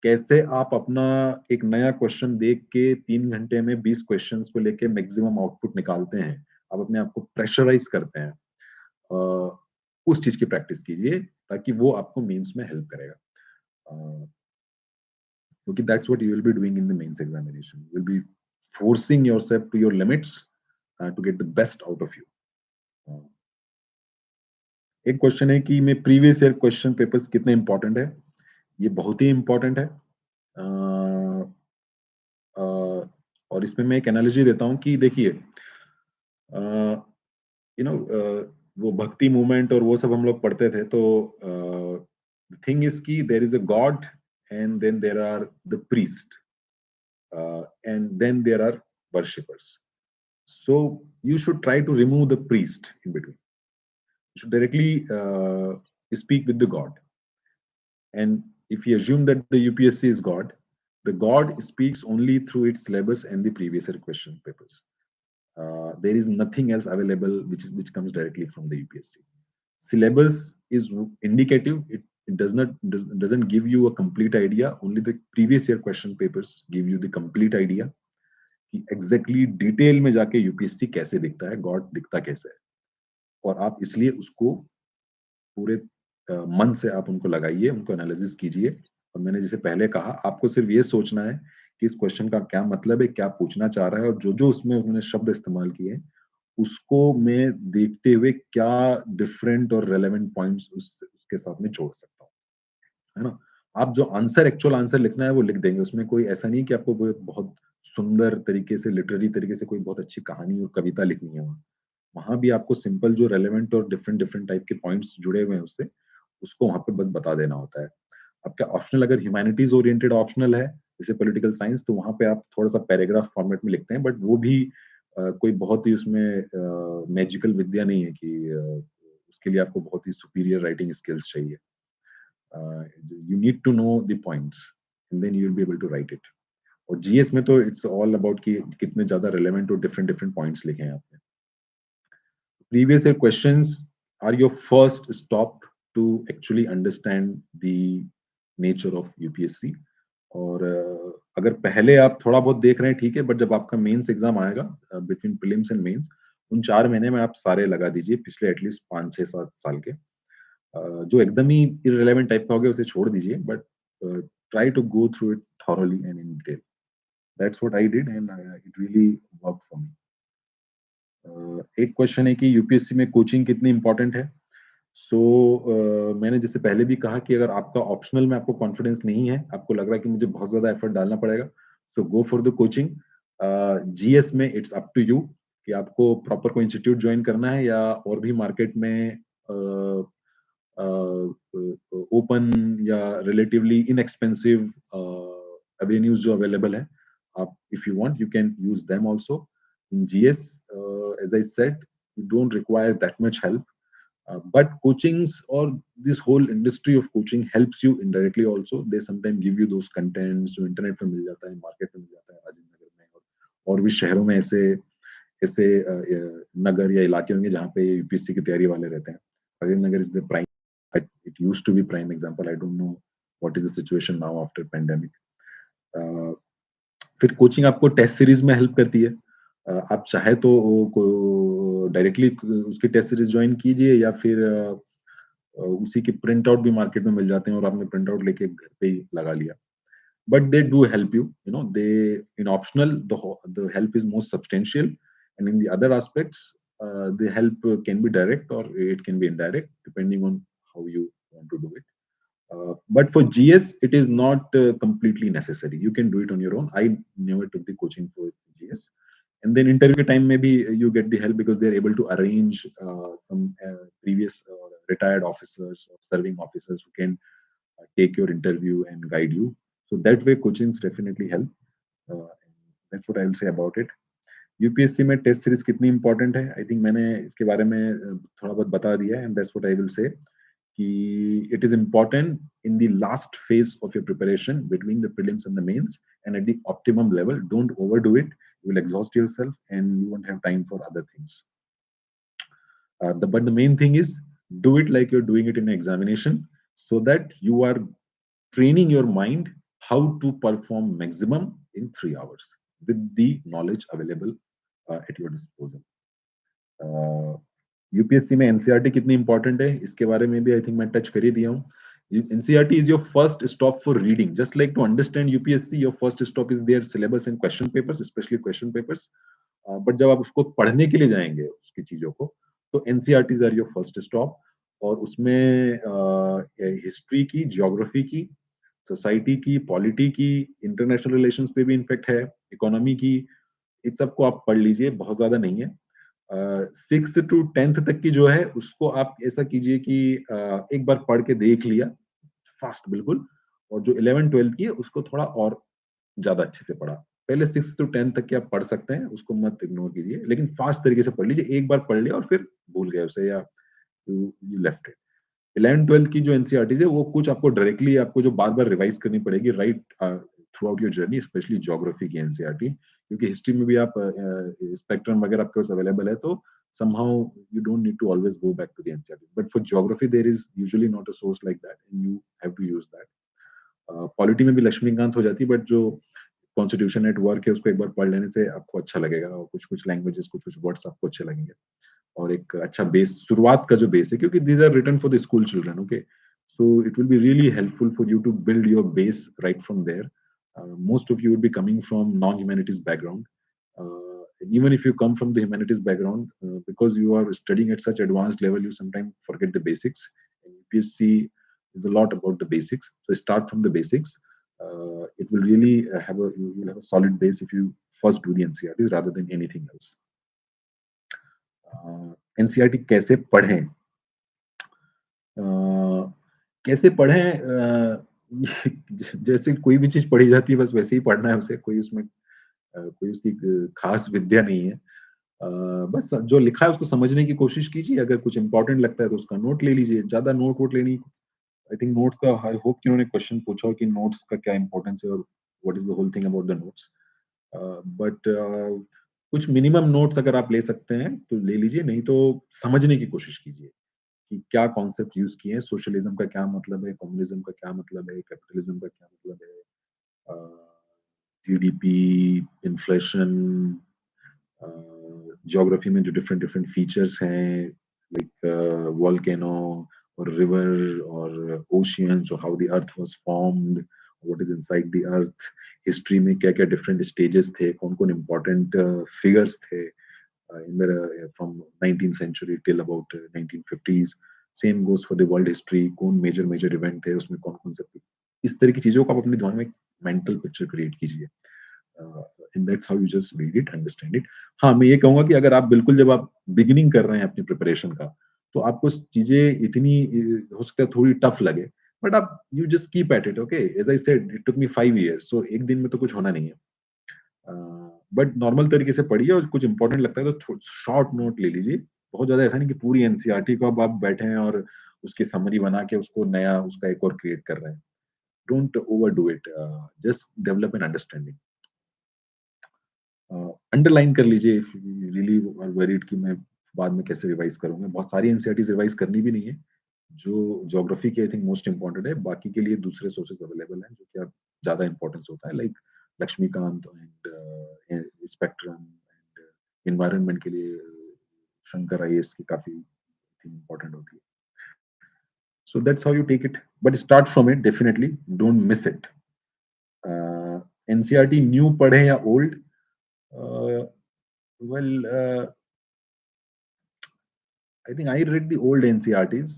कैसे आप अपना एक नया क्वेश्चन देख के 3 घंटे में 20 क्वेश्चंस को लेके मैक्सिमम आउटपुट निकालते हैं, आप अपने आप को प्रेशराइज करते हैं, उस चीज की प्रैक्टिस कीजिए ताकि वो आपको मेंस में हेल्प करेगा। क्योंकि that's what you will be doing in the mains examination, you will be forcing yourself to your limits to get the best out of you. एक क्वेश्चन है कि मैं प्रीवियस ईयर क्वेश्चन पेपर्स कितने important है। ये बहुत ही important है। Uh, अ, और इसमें मैं एक एनालॉजी देता हूँ कि देखिए, यू नो, वो भक्ति मूवमेंट और वो सब हम लोग पढ़ते थे, तो थिंग इज की there is a god and then there are the priest and then there are worshippers. So you should try to remove the priest in between. You should directly speak with the God. And if you assume that the UPSC is God, the God speaks only through its syllabus and the previous year question papers. There is nothing else available which comes directly from the UPSC. Syllabus is indicative. It doesn't give you a complete idea. Only the previous year question papers give you the complete idea कि exactly detail में जाके UPSC कैसे दिखता है, God दिखता कैसे है। और आप इसलिए उसको पूरे मन से आप उनको लगाइए, उनको एनालिसिस कीजिए। और मैंने जैसे पहले कहा, आपको सिर्फ ये सोचना है कि इस क्वेश्चन का क्या मतलब है, क्या पूछना चाह रहा है, और जो जो उसमें उन्होंने शब्द इस्तेमाल किए हैं उसको मैं देखते हुए क्या डिफरेंट और रेलेवेंट पॉइंट्स उसके साथ में जोड़ सकता हूँ, है ना। आप जो आंसर, एक्चुअल आंसर लिखना है वो लिख देंगे, उसमें कोई ऐसा नहीं कि आपको बहुत सुंदर तरीके से, लिटरेरी तरीके से कोई बहुत अच्छी कहानी और कविता लिखनी है वहाँ। वहाँ भी आपको सिंपल जो रेलेवेंट और डिफरेंट डिफरेंट टाइप के पॉइंट्स जुड़े हुए हैं उससे, उसको वहाँ पे बस बता देना होता है। आपका ऑप्शनल अगर ह्यूमैनिटीज ओरिएंटेड ऑप्शनल है, जैसे पॉलिटिकल साइंस, तो वहाँ पे आप थोड़ा-सा पैराग्राफ फॉर्मेट में लिखते हैं, बट वो भी कोई बहुत ही उसमें मैजिकल विद्या नहीं है कि उसके लिए आपको बहुत ही सुपीरियर राइटिंग स्किल्स चाहिए। You need to know the points and then you'll be able to write it. और जीएस में तो इट्स ऑल अबाउट कि कितने ज्यादा रिलेवेंट और डिफरेंट डिफरेंट पॉइंट्स लिखे हैं आपने। Previous year questions are your first stop to actually understand the nature of UPSC. और अगर पहले आप थोड़ा बहुत देख रहे हैं ठीक है, बट जब आपका मेंस एग्जाम आएगा, बिटवीन प्रीलिम्स एंड मेंस, उन 4 महीने में आप सारे लगा दीजिए पिछले एटलीस्ट 5 6 7 साल के। जो एकदम ही इररिलेवेंट टाइप का हो गया उसे छोड़ दीजिए, but try to go through it thoroughly and in detail. That's what I did and it really worked for me. एक क्वेश्चन है कि यूपीएससी में कोचिंग कितनी इंपॉर्टेंट है। सो मैंने जैसे पहले भी कहा कि अगर आपका ऑप्शनल में आपको कॉन्फिडेंस नहीं है, आपको लग रहा है कि मुझे बहुत ज्यादा एफर्ट डालना पड़ेगा, so go for the coaching. GS में इट्स अप टू यू कि आपको प्रॉपर कोई इंस्टीट्यूट ज्वाइन करना है या और भी मार्केट में ओपन या रिलेटिवली इनएक्सपेंसिव एवेन्यूज जो अवेलेबल है, आप if you want you can use them also in GS. As I said, you don't require that much help, but coachings or this whole industry of coaching helps you indirectly also. They sometimes give you those contents जो internet पे मिल जाता है, market में मिल जाता है, राजेंद्र नगर में और भी शहरों में ऐसे ऐसे नगर या इलाके होंगे जहाँ पे यूपीएससी की तैयारी वाले रहते हैं। Rajendra Nagar is the prime, it used to be prime example. I don't know what is the situation now after pandemic. फिर कोचिंग आपको टेस्ट सीरीज में हेल्प करती है। आप चाहे तो डायरेक्टली उसकी टेस्ट सीरीज ज्वाइन कीजिए या फिर उसी के प्रिंट आउट भी मार्केट में मिल जाते हैं और आपने प्रिंट आउट लेके घर पे ही लगा लिया। But they do help you. You know, they in optional the help is most substantial, and in the other aspects, the help can be direct or it can be indirect depending on how you want to do it. But for GS, it is not completely necessary. You can do it on your own. I never took the coaching for GS. And then interview time, maybe you get the help because they're able to arrange some previous retired officers or serving officers who can take your interview and guide you. So that way coachings definitely help. uh, that's what I'll say about it. UPSC में test series कितनी important है, I think मैंने इसके बारे में थोड़ा बहुत बता दिया है, and that's what I will say कि it is important in the last phase of your preparation between the prelims and the mains, and at the optimum level. Don't overdo it. You will exhaust yourself and you won't have time for other things. But the main thing is do it like you're doing it in an examination, so that you are training your mind how to perform maximum in 3 hours with the knowledge available at your disposal. UPSC में NCERT कितनी important है, इसके बारे में भी I think मैं touch कर ही दिया हूँ. NCERT is your first stop for reading. Just like to understand UPSC, your first stop is their syllabus and question papers, especially question papers. But जब आप उसको पढ़ने के लिए जाएंगे उसकी चीजों को, तो NCERTs are your first stop. और उसमें हिस्ट्री की, ज्योग्राफी की, सोसाइटी की, पॉलिटी की, इंटरनेशनल रिलेशंस पे भी इनफेक्ट है, इकोनॉमी की, इन सबको आप पढ़ लीजिए, बहुत ज्यादा नहीं है. 6th to 10th तक की जो है उसको आप ऐसा कीजिए कि एक बार पढ़ के देख लिया फास्ट बिल्कुल, और जो 11th 12th की है उसको थोड़ा और ज्यादा अच्छे से पढ़ा. पहले 6th to 10th तक की आप पढ़ सकते हैं, उसको मत इग्नोर कीजिए, लेकिन फास्ट तरीके से पढ़ लीजिए. एक बार पढ़ लिया और फिर भूल गए उसे, या you left it. 11th 12th की जो एनसीईआरटीज है वो कुछ आपको डायरेक्टली, आपको जो बार बार रिवाइज करनी पड़ेगी right through out your journey, specially geography की एनसीईआरटी, क्योंकि हिस्ट्री में भी आप स्पेक्ट्रम वगैरह आपके पास अवेलेबल है, तो somehow you don't need to always go back to the NCERT. But for geography, there is usually not a source like that, and you have to use that. Polity में भी लक्ष्मीकांत हो जाती है, but जो constitution at work है उसको एक बार पढ़ लेने से आपको अच्छा लगेगा, और कुछ कुछ लैंग्वेजेस, कुछ कुछ वर्ड्स आपको अच्छे लगेंगे, और एक अच्छा बेस, शुरुआत का जो बेस है, क्योंकि these are written for the school children. Okay, so it will be really helpful for you to build your base right from there. Most of you would be coming from non-humanities background. And even if you come from the humanities background, because you are studying at such advanced level, you sometimes forget the basics. And UPSC is a lot about the basics. So start from the basics. It will really you will have a solid base if you first do the NCERTs rather than anything else. NCERT कैसे पढ़ें? कैसे पढ़ें? जैसे कोई भी चीज पढ़ी जाती है बस वैसे ही पढ़ना है उसे, कोई उसमें कोई उसकी खास विद्या नहीं है. बस जो लिखा है उसको समझने की कोशिश कीजिए. अगर कुछ इंपॉर्टेंट लगता है तो उसका नोट ले लीजिए. ज्यादा नोट वोट लेनी, आई थिंक नोट्स का, आई होप कि उन्होंने क्वेश्चन पूछा हो कि नोट्स का क्या इंपॉर्टेंस है और what is the whole thing about the notes. But कुछ मिनिमम नोट्स अगर आप ले सकते हैं तो ले लीजिए, नहीं तो समझने की कोशिश कीजिए कि क्या कॉन्सेप्ट यूज किए हैं, सोशलिज्म का क्या मतलब है, कम्युनिज्म का क्या मतलब है, कैपिटलिज्म का क्या मतलब है, जीडीपी, इन्फ्लेशन, ज्योग्राफी में जो डिफरेंट डिफरेंट फीचर्स हैं, लाइक वॉल्केनो और रिवर और ओशियंस, और how the earth was formed, what is inside the earth. History में क्या क्या डिफरेंट स्टेजेस थे, कौन कौन इंपॉर्टेंट फिगर्स थे in the from 19th century till about 1950s. Same goes for the world history. कौन मेजर मेजर इवेंट थे उसमें, कौन कौन से, इस तरह की चीजों को आप अपने दिमाग में मेंटल पिक्चर क्रिएट कीजिए. And that's how you just read it, understand it. हाँ, मैं ये कहूंगा कि अगर आप बिल्कुल, जब आप बिगिनिंग कर रहे हैं अपनी प्रिपरेशन का, तो आपको चीजें इतनी हो सकता है थोड़ी टफ लगे, बट आप you just keep at it. Okay, as I said it took me 5 years, so एक दिन में तो कुछ होना नहीं है. बट नॉर्मल तरीके से पढ़िए, और कुछ इंपॉर्टेंट लगता है तो शॉर्ट नोट ले लीजिए. बहुत ज्यादा ऐसा नहीं कि पूरी एनसीईआरटी को अब आप बैठे हैं और उसकी समरी बना के उसको नया उसका एक और क्रिएट कर रहे हैं. Don't overdo it, just develop an understanding. Underline कर लीजिए if you really are worried कि मैं बाद में कैसे रिवाइज करूंगा. बहुत सारी एनसीईआरटीज रिवाइज करनी भी नहीं है. जो ज्योग्राफी की आई थिंक मोस्ट इंपॉर्टेंट है, बाकी के लिए दूसरे सोर्सेज अवेलेबल हैं जो कि आप ज्यादा इंपॉर्टेंस होता है, like Laxmikanth and spectrum, and environment के लिए शंकर आईएएस की काफी इंपॉर्टेंट होती है. So that's how you take it, but start from it, definitely don't miss it. NCERT new पढ़े या old? Well, I think I read the old NCRTs,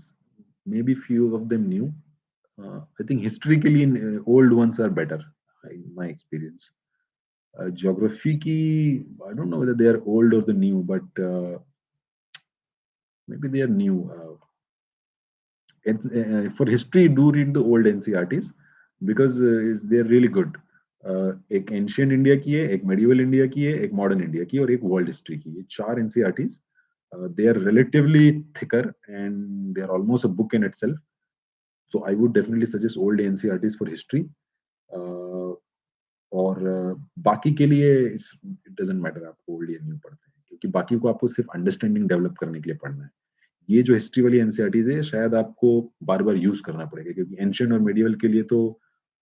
maybe few of them new. I think historically old ones are better, in my experience. Geography ki, I don't know whether they are old or the new, but maybe they are new. For history, do read the old NCRTs, because is they are really good. एक ancient India की है, एक medieval India की है, एक modern India की, और एक वर्ल्ड हिस्ट्री की। ये 4 NCERTs, they are relatively thicker and they are almost a book in itself. So I would definitely suggest old NCERTs for history. Uh, और बाकी के लिए इट डजेंट मैटर आप ओल्ड या न्यू पढ़ते हैं, क्योंकि बाकी को आपको सिर्फ अंडरस्टैंडिंग डेवलप करने के लिए पढ़ना है। ये जो हिस्ट्री वाली एनसीईआरटीज है शायद आपको बार बार यूज करना पड़ेगा, क्योंकि एंशियंट और मेडिवल के लिए तो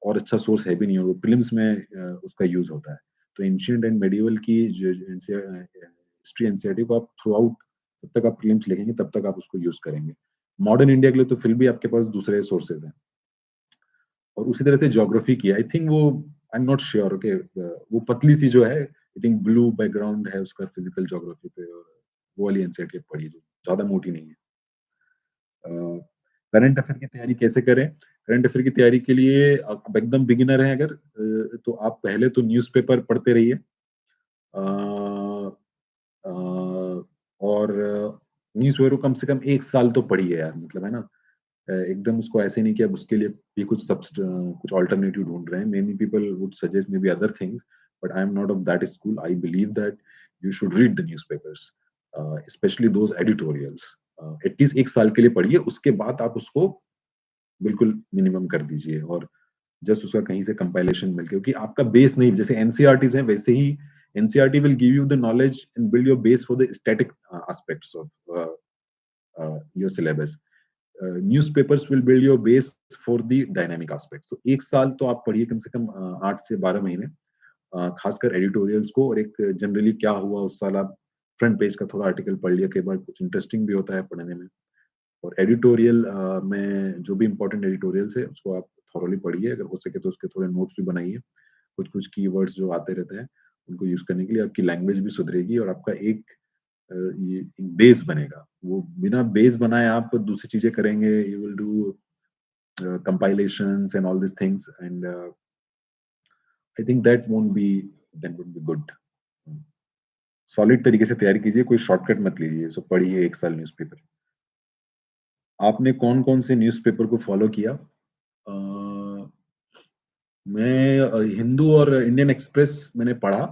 और अच्छा सोर्स है भी नहीं, और वो प्रीलिम्स में उसका यूज होता है। तो एंशियंट एंड मेडिवल की जो हिस्ट्री एनसीईआरटी को आप थ्रू आउट, जब तक आप प्रीलिम्स लिखेंगे तब तक आप उसको यूज करेंगे। मॉडर्न इंडिया के लिए तो फिर भी आपके पास दूसरे सोर्सेज हैं। और उसी तरह से ज्योग्राफी की आई थिंक वो, I am not sure, okay, वो पतली सी जो है, आई थिंक ब्लू बैकग्राउंड है उसका फिजिकल ज्योग्राफी पे, और वो वाली एनसीईआरटी पढ़ी जो ज्यादा मोटी नहीं है। करंट अफेयर की तैयारी कैसे करें? करंट अफेयर की तैयारी के लिए आप एकदम बिगिनर हैं अगर, तो आप पहले तो न्यूज़पेपर पढ़ते रहिए। और न्यूज़पेपर को कम से कम 1 साल तो पढ़िए यार, मतलब है ना? एकदम उसको ऐसे नहीं कि आप उसके लिए भी कुछ अल्टरनेटिव ढूँढ रहे हैं। Many people would suggest may be other things, but I am not of that school. I believe that you should read the newspapers, specially those editorials. At least 1 साल के लिए पढ़िए, उसके बाद आप उसको बिल्कुल मिनिमम कर दीजिए, और जस्ट उसका कहीं से कंपाइलेशन मिल, क्योंकि आपका बेस नहीं, जैसे एनसीईआरटीज़ हैं वैसे ही NCERT will give you the knowledge and build your base for the static aspects of your syllabus. Newspapers will build your base for the dynamic aspects. तो 1 साल तो आप पढ़िए कम से कम, 8 से 12 महीने, खासकर एडिटोरियल्स को, और एक जनरली क्या हुआ उस साल आप फ्रंट पेज का थोड़ा आर्टिकल पढ़ लिया, कई बार कुछ इंटरेस्टिंग भी होता है पढ़ने में। और एडिटोरियल में जो भी इंपॉर्टेंट एडिटोरियल्स है उसको आप थॉरोली पढ़िए, अगर हो सके तो उसके थोड़े नोट्स भी बनाइए। कुछ-कुछ कीवर्ड्स जो आते रहते हैं, उनको यूज़ करने के लिए आपकी लैंग्वेज भी सुधरेगी, और आपका एक ये बेस बनेगा। वो बिना बेस बनाए आप दूसरी चीज़ें करेंगे, you will do compilations and all these things, and I think that won't be good. Solid तरीके से तैयारी कीजिए, कोई शॉर्टकट मत लीजिए। सो पढ़िए 1 साल न्यूज़पेपर। आपने कौन-कौन से न्यूज़पेपर को फॉलो किया? अ, मैं हिंदू और इंडियन एक्सप्रेस मैंने पढ़ा,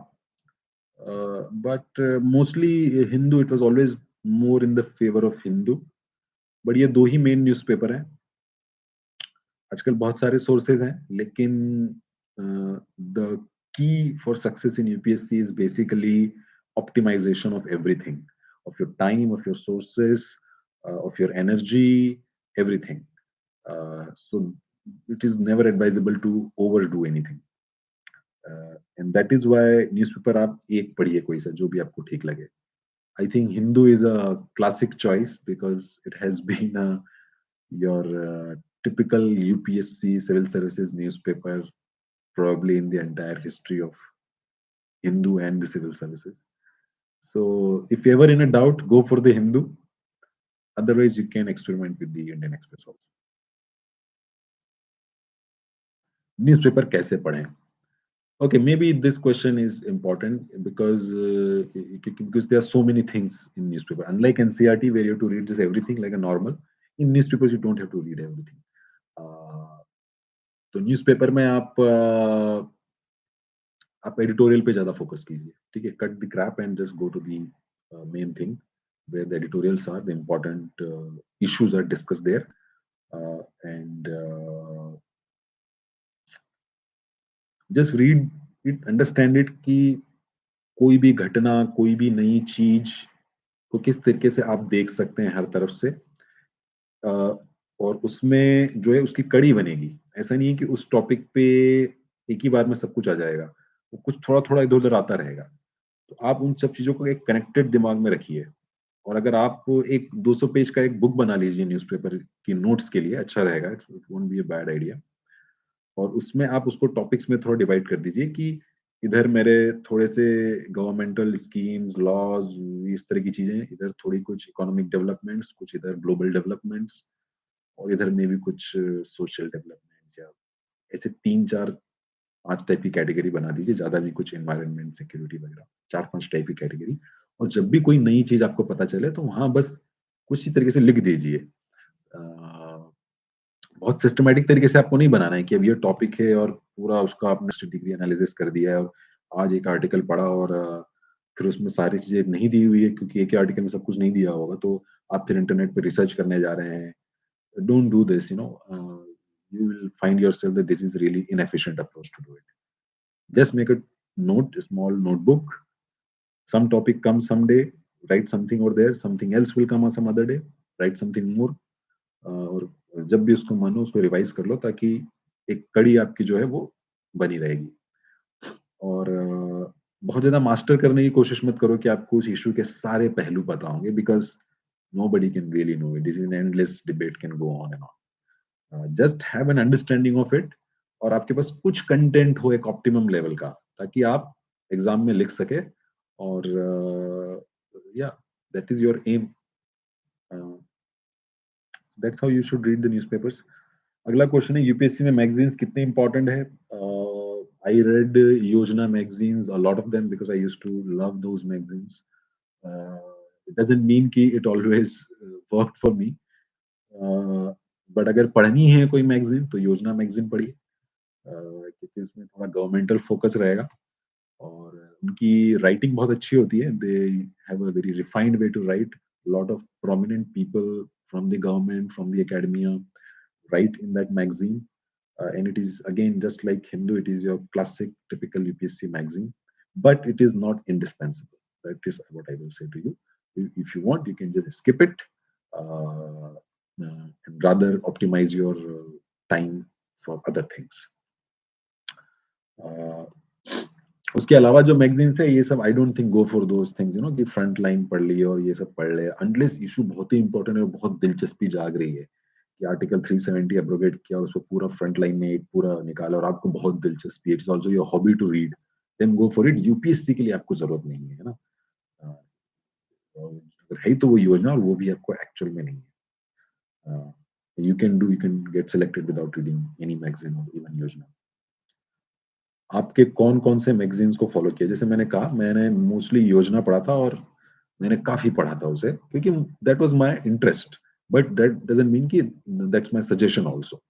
but mostly Hindu, it was always more in the favour of Hindu. But ये 2 ही मेन न्यूज़पेपर हैं। आजकल बहुत सारे सोर्सेज़ हैं, लेकिन the key for success in UPSC is basically optimisation of everything, of your time, of your sources, of your energy, everything. So it is never advisable to overdo anything. And that is why newspaper आप एक पढ़िए कोई सा, जो भी आपको ठीक लगे। I think Hindu is a classic choice because it has been your typical UPSC civil services newspaper probably in the entire history of Hindu and the civil services. So if you ever in a doubt, go for the Hindu. Otherwise, you can experiment with the Indian Express also. Newspaper कैसे पढ़ें? Okay, maybe this question is important because because there are so many things in newspaper. Unlike NCERT, where you have to read just everything like a normal, in newspapers you don't have to read everything. Uh, तो newspaper में आप editorial पे ज़्यादा focus कीजिए, ठीक है? Cut the crap and just go to the main thing where the editorials are, the important issues are discussed there, and just read it, understand it कि कोई भी घटना, कोई भी नई चीज़ को किस तरीके से आप देख सकते हैं हर तरफ से, अ, और उसमें जो है उसकी कड़ी बनेगी। ऐसा नहीं है कि उस टॉपिक पे एक ही बार में सब कुछ आ जाएगा। वो कुछ थोड़ा-थोड़ा इधर-उधर आता रहेगा। तो आप उन सब चीज़ों को एक कनेक्टेड दिमाग में रखिए, और अगर आप एक 200 पेज का एक बुक बना लीजिए न्यूज़पेपर की नोट्स के लिए, अच्छा रहेगा। It won't be a bad idea. और उसमें आप उसको टॉपिक्स में थोड़ा डिवाइड कर दीजिए कि इधर मेरे थोड़े से गवर्नमेंटल स्कीम्स, लॉज़, इस तरह की चीज़ें, इधर थोड़ी कुछ इकोनॉमिक डेवलपमेंट्स, कुछ इधर ग्लोबल डेवलपमेंट्स, और इधर में भी कुछ सोशल डेवलपमेंट्स, या ऐसे 3-4 5 टाइप की कैटेगरी बना दीजिए, ज़्यादा भी कुछ एनवायरनमेंट, सिक्योरिटी वगैरह, 4-5 टाइप की कैटेगरी। और जब भी कोई नई चीज़ आपको पता चले तो वहाँ बस कुछ ही तरीके से लिख दीजिए। अ, बहुत सिस्टमैटिक तरीके से आपको नहीं बनाना है कि अब ये टॉपिक है और पूरा उसका आपने डिग्री एनालिसिस कर दिया है और आज एक आर्टिकल पढ़ा और फिर उसमें सारी चीज़ें नहीं दी हुई है क्योंकि एक ही आर्टिकल में सब कुछ नहीं दिया होगा, तो आप फिर इंटरनेट पे रिसर्च करने जा रहे हैं। Don't do this, you will find yourself that this is really inefficient approach to do it. Just make a note, a small notebook. Some topic comes someday, write something over there. Something else will come on some other day. Write something more. और जब भी उसको मन हो उसको revise कर लो ताकि एक कड़ी आपकी जो है वो बनी रहेगी। और बहुत ज़्यादा मास्टर करने की कोशिश मत करो कि आपको उस इश्यू के सारे पहलू पता होंगे because nobody can really know it. This is an endless debate can go on and on. Just have an understanding of it और आपके पास कुछ कंटेंट हो एक ऑप्टिमम लेवल का ताकि आप एग्जाम में लिख सके और या that is your aim. That's how you should read the newspapers. अगला क्वेश्चन है यूपीएससी में मैगजीन्स कितने इंपॉर्टेंट है। I read Yojana magazines a lot of them because I used to love those magazines. It doesn't mean कि it always worked for me, but अगर पढ़नी है कोई मैगजीन तो योजना मैगजीन पढ़िए, क्योंकि इसमें थोड़ा गवर्नमेंटल फोकस रहेगा और उनकी राइटिंग बहुत अच्छी होती है। They have a very refined way to write. Lot of prominent people from the government, from the academia write in that magazine. And it is again just like Hindu, it is your classic typical UPSC magazine, but it is not indispensable. That is what I will say to you. If you want, you can just skip it, and rather optimize your time for other things. Uh, उसके अलावा जो magazines है ये सब I don't think go for those things, कि front line पढ़ लिए और ये सब पढ़ ले अनलेस इशू बहुत ही इंपॉर्टेंट है और बहुत दिलचस्पी जाग रही है कि आर्टिकल 370 एब्रोगेट किया और उसको पूरा फ्रंट लाइन में एक पूरा निकाला और आपको बहुत दिलचस्पी, it's also your hobby to read, then go for it. UPSC के लिए आपको जरूरत नहीं है ना। अ, अगर है तो वो योजना और वो भी आपको एक्चुअल में नहीं है। You can get selected without reading any magazine और इवन योजना। आपके कौन-कौन से मैगज़ीन्स को फ़ॉलो किया? जैसे मैंने कहा, मैंने मोस्टली योजना पढ़ा था और मैंने काफ़ी पढ़ा था उसे क्योंकि that was my interest, but that doesn't mean कि दैट्स माय सजेशन आल्सो।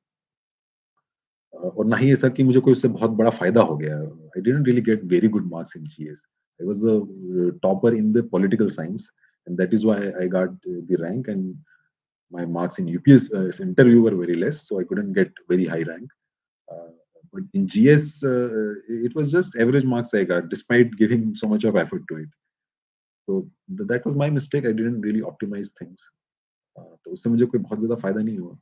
और ना ही ऐसा कि मुझे कोई उससे बहुत बड़ा फ़ायदा हो गया। I didn't really get very good marks in GS. I was the topper in the political science and that is why I got the rank and my marks in UPS interview were very less, so I couldn't get very high rank. Uh, but in GS, it was just average marks I got, despite giving so much of effort to it. So that was my mistake. I didn't really optimize things. तो उससे मुझे कोई बहुत ज्यादा फायदा नहीं हुआ।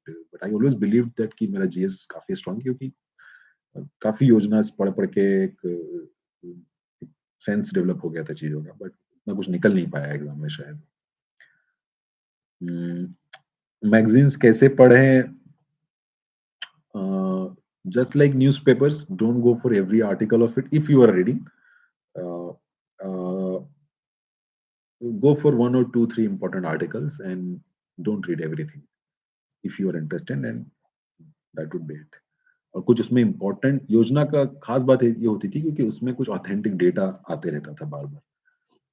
But I always believe that कि मेरा जीएस काफी स्ट्रांग क्योंकि काफी योजना पढ़ पढ़ के एक सेंस डेवलप हो गया था चीजों का, बट इतना कुछ निकल नहीं पाया एग्जाम में शायद। मैगजीन्स कैसे पढ़ें? Just like newspapers, don't go for every article of it. If you are reading, uh, uh, go for one or two, three important articles and don't read everything if you are interested, and that would be it. और कुछ उसमें important योजना का खास बात ये होती थी क्योंकि उसमें कुछ ऑथेंटिक डेटा आते रहता था बार बार,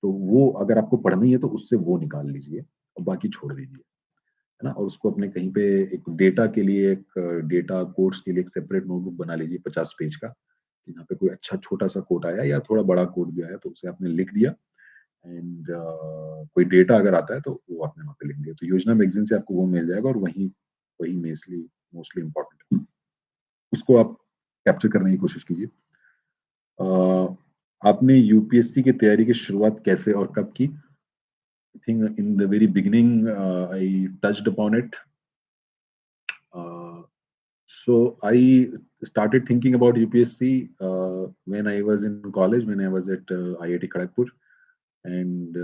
तो वो अगर आपको पढ़नी है तो उससे वो निकाल लीजिए और बाकी छोड़ दीजिए, है ना। और उसको अपने कहीं पे एक डेटा के लिए, एक डेटा कोर्स के लिए एक सेपरेट नोटबुक बना लीजिए 50 पेज का। यहाँ पे कोई अच्छा छोटा-सा कोट आया या थोड़ा बड़ा कोट भी आया तो उसे आपने लिख दिया एंड कोई डेटा अगर आता है तो वो आपने वहाँ पे लिख दिया। तो योजना मैगज़ीन से आपको वो मिल जाएगा और वही वही मेस्ली मोस्टली इम्पोर्टेंट है। उसको आप कैप्चर करने की कोशिश कीजिए। अ, आपने यूपीएससी की तैयारी की शुरुआत कैसे और कब की? I think in the very beginning I touched upon it. Uh, so I started thinking about UPSC when I was in college, when I was at IIT Kharagpur, and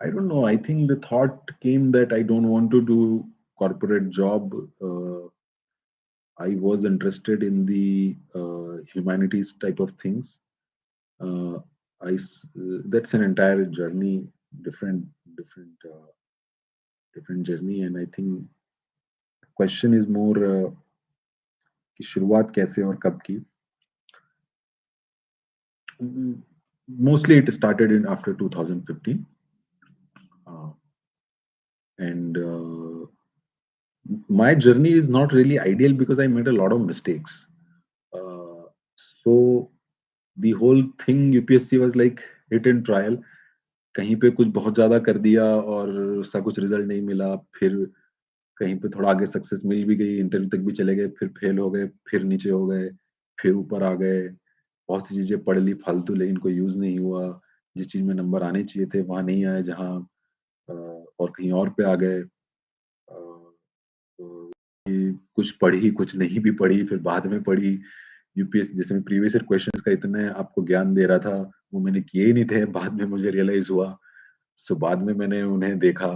I don't know. I think the thought came that I don't want to do corporate job. I was interested in the humanities type of things. Uh, that's an entire journey, different, different, different journey, and I think question is more. कि शुरुआत कैसे और कब की? Mostly it started in after 2015. and my journey is not really ideal because I made a lot of mistakes. Uh, so the whole thing UPSC was like hit and trial. कहीं पे कुछ बहुत ज़्यादा कर दिया और उसका कुछ रिज़ल्ट नहीं मिला, फिर कहीं पे थोड़ा आगे सक्सेस मिल भी गई, इंटरव्यू तक भी चले गए, फिर फेल हो गए, फिर नीचे हो गए, फिर ऊपर आ गए। बहुत सी चीज़ें पढ़ ली फालतू लेकिन कोई यूज़ नहीं हुआ। जिस चीज़ में नंबर आने चाहिए थे वहाँ नहीं आए जहाँ और कहीं और पे आ गए। तो कुछ पढ़ी, कुछ नहीं भी पढ़ी, फिर बाद में पढ़ी। यूपीएससी जैसे मैं प्रीवियस ईयर क्वेश्चंस का इतने आपको ज्ञान दे रहा था, वो मैंने किए ही नहीं थे। बाद में मुझे रियलाइज़ हुआ। सो बाद में मैंने उन्हें देखा।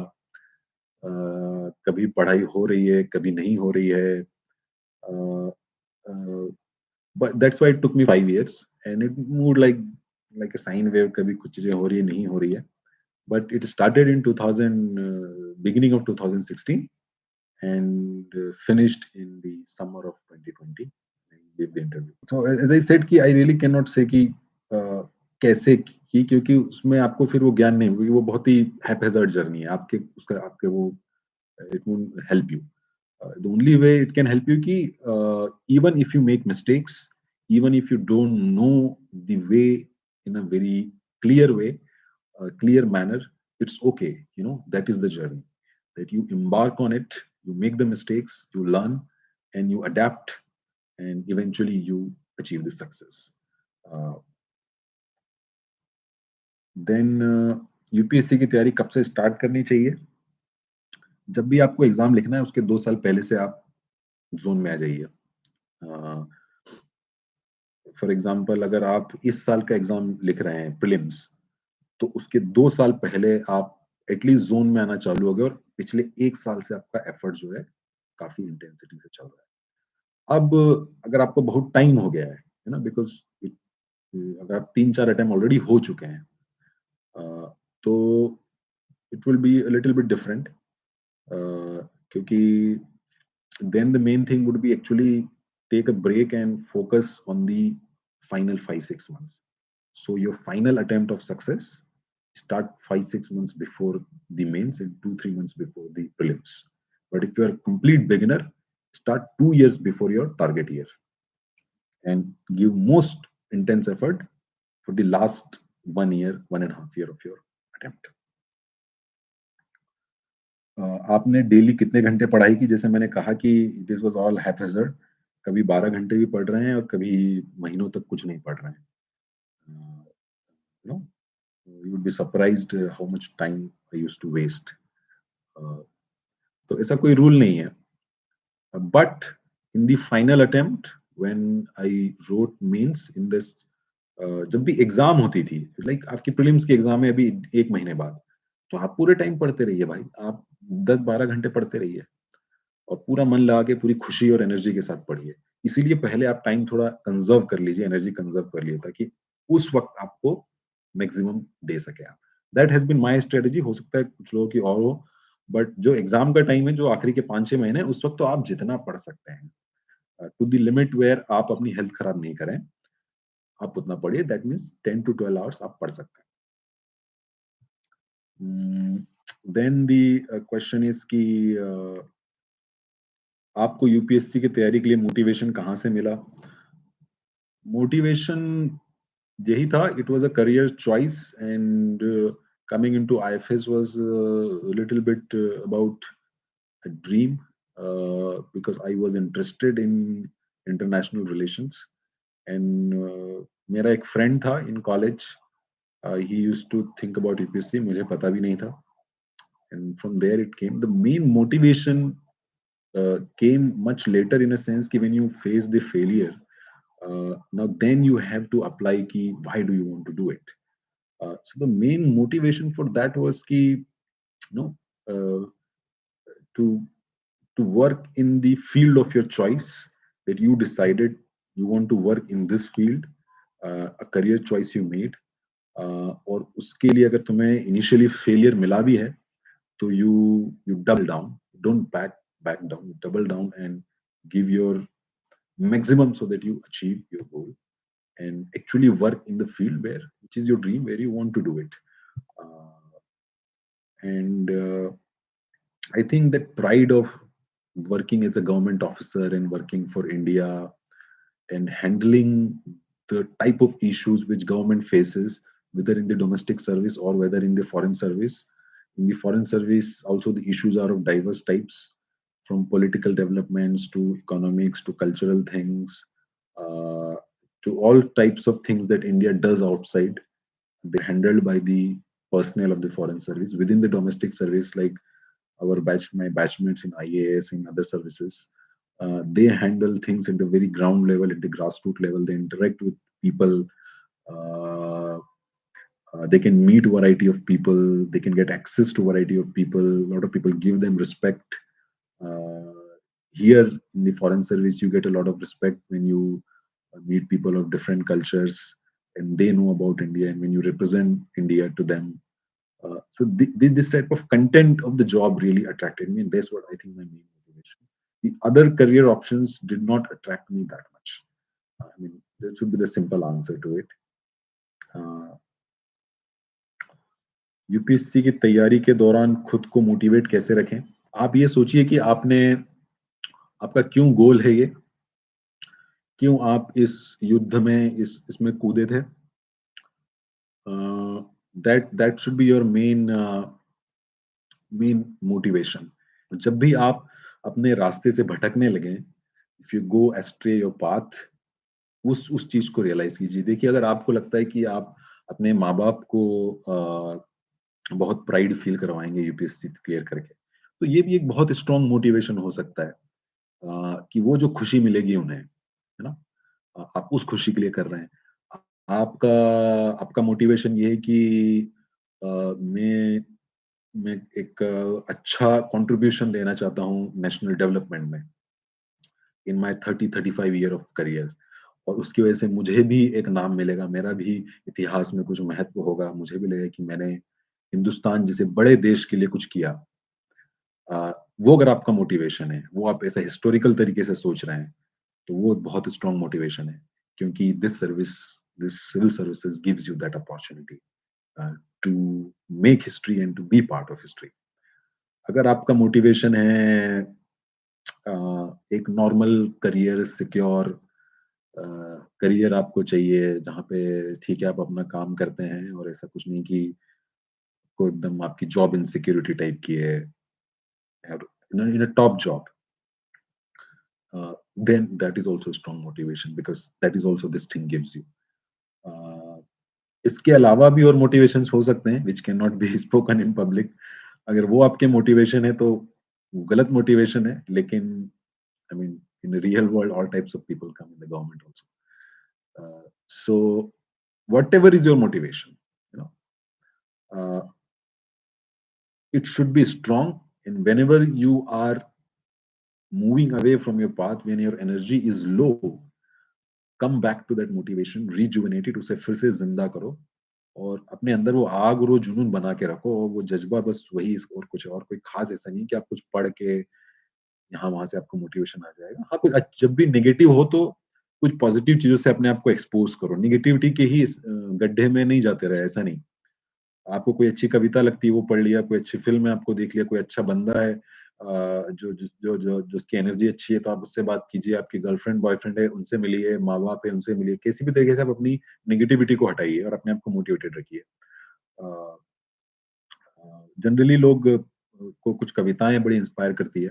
कभी पढ़ाई हो रही है, कभी नहीं हो रही है। Uh uh, but that's why it took me 5 years and it moved like a sine wave, कभी कुछ चीज़ें हो रही है, नहीं हो रही है। But it started in 2000 beginning of 2016 and finished in the summer of 2020 and gave the interview. So as I said कि I really cannot say कि कैसे की, क्योंकि उसमें आपको फिर वो ज्ञान नहीं, क्योंकि वो बहुत ही हैphazard जर्नी है। आपके वो it won't help you. The only way it can help you कि even if you make mistakes, even if you don't know the way in a very clear way, clear manner, it's okay. You know, that is the journey. That you embark on it, you make the mistakes, you learn, and you adapt, and eventually you achieve the success. Uh, then UPSC की तैयारी कब से start करनी चाहिए? जब भी आपको exam लिखना है उसके 2 साल पहले से आप जोन में आ जाइए। फॉर एग्जाम्पल अगर आप इस साल का एग्जाम लिख रहे हैं प्रीलिम्स, तो उसके 2 साल पहले आप एटलीस्ट जोन में आना चालू हो गए और पिछले 1 साल से आपका एफर्ट जो है काफी इंटेंसिटी से चल रहा है। अब अगर आपको बहुत टाइम हो गया है ना, बिकॉज अगर आप 3-4 अटेम्प्ट ऑलरेडी हो चुके हैं, तो it will be a little bit different, क्योंकि then the main thing would be actually take a break and focus on the final 5-6 months. So your final attempt of success start 5-6 months before the mains and 2-3 months before the prelims. But if you are a complete beginner, start 2 years before your target year and give most intense effort for the last 1 year, 1.5 year of your attempt. आपने daily कितने घंटे पढ़ाई की? जैसे मैंने कहा कि this was all हैphazard, कभी 12 घंटे भी पढ़ रहे हैं और कभी महीनों तक कुछ नहीं पढ़ रहे हैं। You know, you would be surprised how much time I used to waste. Uh, तो ऐसा कोई रूल नहीं है। But in the final attempt when I wrote mains in this, जब भी एग्ज़ाम होती थी, लाइक आपकी प्रीलिम्स की एग्ज़ाम है अभी 1 महीने बाद, तो आप पूरे टाइम पढ़ते रहिए भाई। आप 10-12 घंटे पढ़ते रहिए। और पूरा मन लगा के पूरी खुशी और एनर्जी के साथ पढ़िए। इसीलिए पहले आप टाइम थोड़ा कंज़र्व कर लीजिए, एनर्जी कंज़र्व कर लिए ताकि उस वक़्त आपको मैक्सिमम दे सकें आप। That has been my strategy. हो सकता है कुछ लोगों की और हो, बट जो एग्ज़ाम का टाइम है, जो आखिरी के 5-6 महीने हैं, उस वक़्त तो आप जितना पढ़ सकते हैं, टू द लिमिट वेयर आप अपनी हेल्थ खराब नहीं करें, आप उतना पढ़िए। दैट मीन्स 10 टू 12 आवर्स आप पढ़ सकते हैं। देन द क्वेश्चन इज़ कि आपको यूपीएससी की तैयारी के लिए मोटिवेशन कहाँ से मिला? मोटिवेशन यही था, it was a career choice and coming into IFS was a little bit about a dream, because I was interested in international relations and मेरा एक फ्रेंड था in college, he used to think about UPSC, मुझे पता भी नहीं था, and from there it came. The main motivation came much later, in a sense कि when you face the failure, now then you have to apply कि why do you want to do it. So the main motivation for that was कि you know, uh, to work in the field of your choice, that you decided you want to work in this field, a career choice you made, और उसके लिए अगर तुम्हें initially failure मिला भी है, तो you double down, don't back down, you double down and give your maximum so that you achieve your goal and actually work in the field where which is your dream, where you want to do it. And I think that pride of working as a government officer and working for India and handling the type of issues which government faces, whether in the domestic service or whether in the foreign service. In the foreign service, also the issues are of diverse types, from political developments to economics to cultural things, uh, to all types of things that India does outside. They're handled by the personnel of the foreign service. Within the domestic service, like my batchmates in IAS, in other services, they handle things at the very ground level, at the grassroots level. They interact with people. Uh, they can meet variety of people. They can get access to variety of people. A lot of people give them respect. Uh, Here in the foreign service, you get a lot of respect when you meet people of different cultures and they know about India, and when you represent India to them. This type of content of the job really attracted me, and that's what I think my main motivation. The other career options did not attract me that much. I mean, that should be the simple answer to it. UPSC की तैयारी के दौरान खुद को motivate कैसे रखें? आप ये सोचिए कि आपका क्यों गोल है ये? क्यों आप इस युद्ध में इसमें कूदे थे? That should be your main motivation. जब भी आप अपने रास्ते से भटकने लगें, if you go ashtray your path, उस चीज को रियलाइज कीजिए। देखिए, अगर आपको लगता है कि आप अपने माँ बाप को बहुत प्राइड फील करवाएंगे यूपीएससी क्लियर करके, तो ये भी एक बहुत स्ट्रॉन्ग मोटिवेशन हो सकता है, कि वो जो खुशी मिलेगी उन्हें, है ना? आप उस खुशी के लिए कर रहे हैं। आपका आपका मोटिवेशन ये है कि मैं एक अच्छा कंट्रीब्यूशन देना चाहता हूँ नेशनल डेवलपमेंट में in my 30-35 year of career, और उसकी वजह से मुझे भी एक नाम मिलेगा, मेरा भी इतिहास में कुछ महत्व होगा, मुझे भी लगेगा कि मैंने हिंदुस्तान जैसे बड़े देश के लिए कुछ किया। वो अगर आपका मोटिवेशन है, वो आप ऐसा हिस्टोरिकल तरीके से सोच रहे हैं, तो वो बहुत स्ट्रॉन्ग मोटिवेशन है, क्योंकि this civil services gives you that opportunity to make history and to be part of history. अगर आपका मोटिवेशन है एक नॉर्मल करियर, सिक्योर करियर आपको चाहिए, जहाँ पे ठीक है आप अपना काम करते हैं और ऐसा कुछ नहीं कि कोई एकदम आपकी जॉब इनसिक्योरिटी टाइप की है, और in a top job, then that is also a strong motivation, because that is also this thing gives you. Uh, इसके अलावा भी और मोटिवेशंस हो सकते हैं which can not be spoken in public. अगर वो आपके मोटिवेशन है तो वो गलत मोटिवेशन है, लेकिन I mean in real world all types of people come in the government also. So whatever is your motivation, you know, uh, it should be strong, and whenever you are moving away from your path, when your energy is low, come back to that motivation, rejuvenate it, उसे फिर से जिंदा करो, और अपने अंदर वो आग और वो जुनून बना के रखो, और वो जज्बा बस वही, और कुछ और कोई खास ऐसा नहीं कि आप कुछ पढ़ के यहाँ वहां से आपको मोटिवेशन आ जाएगा। हाँ, कुछ जब भी नेगेटिव हो तो कुछ पॉजिटिव चीजों से अपने आप को एक्सपोज करो, निगेटिविटी के ही गड्ढे में नहीं जाते रहे, ऐसा नहीं। आपको कोई अच्छी कविता लगती है वो पढ़ लिया, कोई अच्छी फ़िल्म है आपको देख लिया, कोई अच्छा बंदा है जो जिस जो जो जो उसकी एनर्जी अच्छी है तो आप उससे बात कीजिए, आपकी गर्लफ्रेंड, बॉयफ्रेंड है उनसे मिलिए, माँ-बाप है उनसे मिलिए, किसी भी तरीके से आप अपनी नेगेटिविटी को हटाइए और अपने आप को मोटिवेटेड रखिए। अ जनरली लोग को कुछ कविताएँ बड़ी इंस्पायर करती है।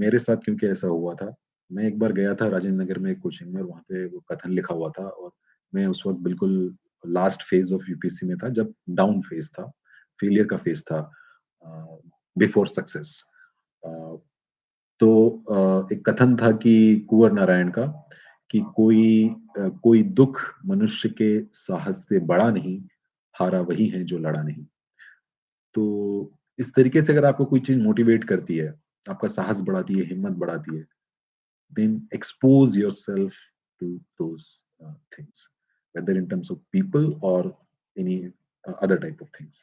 मेरे साथ क्योंकि ऐसा हुआ था, मैं एक बार गया था राजेंद्र नगर में एक कोचिंग में, और वहाँ पे वो कथन लिखा हुआ था, और मैं उस वक़्त बिल्कुल लास्ट फेज़ ऑफ यूपीएससी में था, जब डाउन फेज़ था, फेलियर का फेज़ था, अ, बिफोर सक्सेस। अ, एक कथन था कि कुंवर नारायण का, कि कोई दुःख मनुष्य के साहस से बड़ा नहीं, हारा वही है जो लड़ा नहीं। तो इस तरीके से अगर आपको कोई चीज़ मोटिवेट करती है, आपका साहस बढ़ाती है, हिम्मत बढ़ाती है, then expose yourself to those things, whether in terms of people or any other type of things.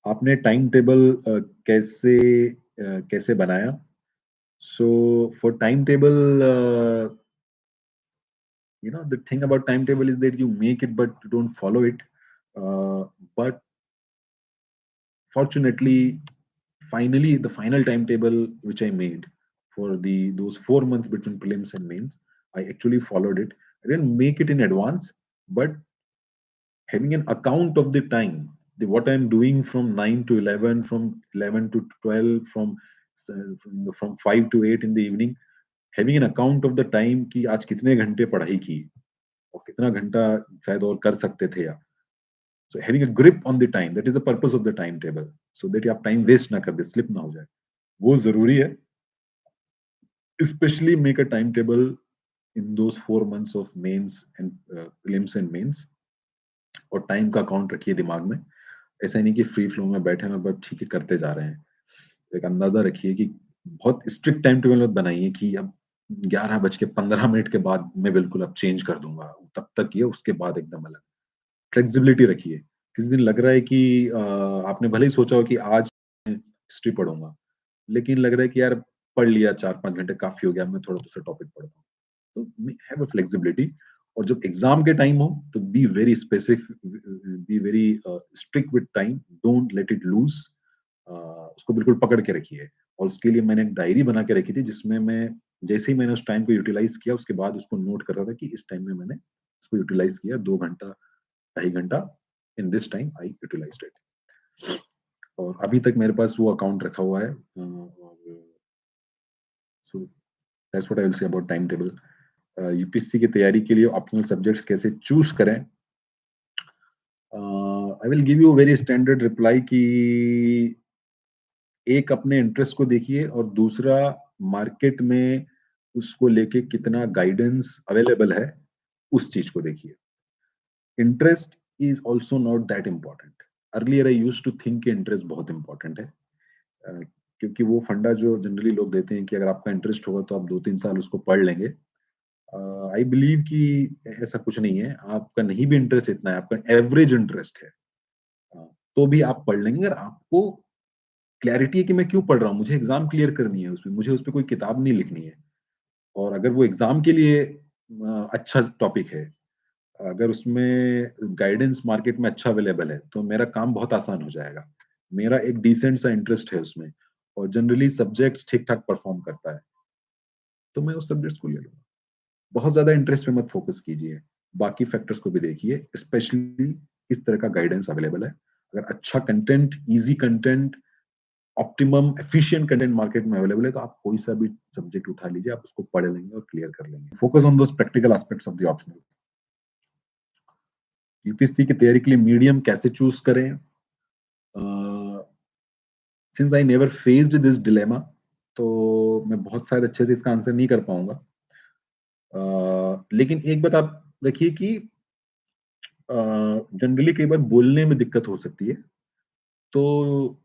आपने टाइम टेबल कैसे बनाया? So for timetable, the thing about timetable is that you make it, but you don't follow it. Uh, but fortunately, finally, the final timetable which I made for the those 4 months between prelims and mains, I actually followed it. I didn't make it in advance, but having an account of the time, what I'm doing from 9 to 11, from 11 to 12, from 5 to 8 in the evening, having an account of the time कि आज कितने घंटे पढ़ाई की और कितना घंटा शायद और कर सकते थे या so having a grip on the time, that is the purpose of the timetable, so that आप टाइम वेस्ट ना कर दे, स्लिप ना हो जाए, वो जरूरी है. Especially make a timetable in those 4 months of mains and prelims and mains, और टाइम का अकाउंट रखिए दिमाग में. ऐसा नहीं कि फ्री फ्लो में बैठे हैं बस ठीक है करते जा रहे हैं. एक अंदाजा रखिए कि बहुत स्ट्रिक्ट टाइम टेबल मत बनाइए कि अब 11:15 के बाद मैं बिल्कुल अब चेंज कर दूंगा, तब तक ये, उसके बाद एकदम अलग. फ्लेक्सिबिलिटी रखिए. किसी दिन लग रहा है कि आपने भले ही सोचा हो कि आज हिस्ट्री पढ़ूंगा, लेकिन लग रहा है कि यार पढ़ लिया 4-5 घंटे काफी हो गया, मैं थोड़ा दूसरा टॉपिक पढ़ता हूँ. तो हैव अ फ्लेक्सिबिलिटी. और जब एग्जाम के टाइम हो तो be very specific, be very strict with time, don't let it loose. उसको बिल्कुल पकड़ के रखिए. और उसके लिए मैंने एक डायरी बना के रखी थी जिसमें मैं जैसे ही मैंने उस टाइम को यूटिलाइज किया उसके बाद उसको नोट करता था कि इस टाइम में मैंने इसको यूटिलाइज किया, 2 घंटा, 2.5 घंटा, in this time I utilised it. और अभी तक मेरे पास वो अकाउंट रखा हुआ है. So that's what I will say about time table. UPSC की तैयारी के लिए ऑप्शनल सब्जेक्ट्स कैसे चूज करें. आई will give you very standard reply कि एक अपने इंटरेस्ट को देखिए और दूसरा मार्केट में उसको लेके कितना गाइडेंस अवेलेबल है उस चीज को देखिए. Interest is also not that important. Earlier I use to think interest बहुत इंपॉर्टेंट है. अ, क्योंकि वो फंडा जो जनरली लोग देते हैं कि अगर आपका इंटरेस्ट होगा तो आप 2-3 साल उसको पढ़ लेंगे. आई बिलीव कि ऐसा कुछ नहीं है. आपका नहीं भी इंटरेस्ट इतना है, आपका एवरेज इंटरेस्ट है, अ, तो भी आप पढ़ लेंगे. अगर आपको क्लैरिटी है कि मैं क्यों पढ़ रहा हूँ, मुझे एग्जाम क्लियर करनी है, उसमें मुझे उस पर कोई किताब नहीं लिखनी है, और अगर वो एग्जाम के लिए अच्छा टॉपिक है, अगर उसमें गाइडेंस मार्केट में अच्छा अवेलेबल है, तो मेरा काम बहुत आसान हो जाएगा. मेरा एक डिसेंट सा इंटरेस्ट है उसमें, और जनरली सब्जेक्ट्स ठीक ठाक परफॉर्म करता है, तो मैं उस सब्जेक्ट्स को ले लूंगा. बहुत ज्यादा इंटरेस्ट पे मत फोकस कीजिए, बाकी फैक्टर्स को भी देखिए, स्पेशली किस तरह का गाइडेंस अवेलेबल है. अगर अच्छा content, easy content, optimum efficient content market में अवेलेबल है, तो आप कोई सा भी सब्जेक्ट उठा लीजिए, आप उसको पढ़ लेंगे और क्लियर कर लेंगे. Focus on those practical aspects of the optional. UPSC की तैयारी के लिए मीडियम कैसे चूज करें. Since I never faced this dilemma, तो मैं बहुत शायद अच्छे से इसका आंसर नहीं कर पाऊंगा. लेकिन एक बात आप रखिए कि जनरली कई बार बोलने में दिक्कत हो सकती है, तो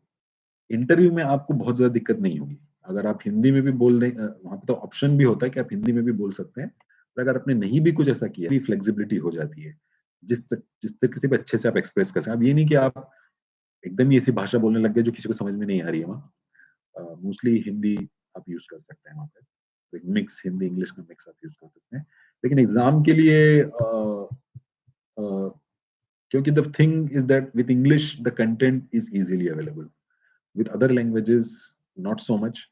इंटरव्यू में आपको बहुत ज्यादा दिक्कत नहीं होगी. अगर आप हिंदी में भी बोल रहे, वहां पे तो ऑप्शन भी होता है कि आप हिंदी में भी बोल सकते हैं, पर अगर आपने नहीं भी कुछ ऐसा किया भी फ्लेक्सिबिलिटी हो जाती है. जिस तरीके से भी अच्छे से आप एक्सप्रेस कर सकते हैं. अब ये नहीं कि आप एकदम ही ऐसी भाषा बोलने लग गए जो किसी को समझ में नहीं आ रही है. वहाँ मोस्टली हिंदी आप यूज कर सकते हैं वहाँ पे, एक मिक्स हिंदी इंग्लिश का मिक्स आप यूज कर सकते हैं. लेकिन एग्जाम के लिए क्योंकि the thing is that with English the content is easily available, with other languages not so much.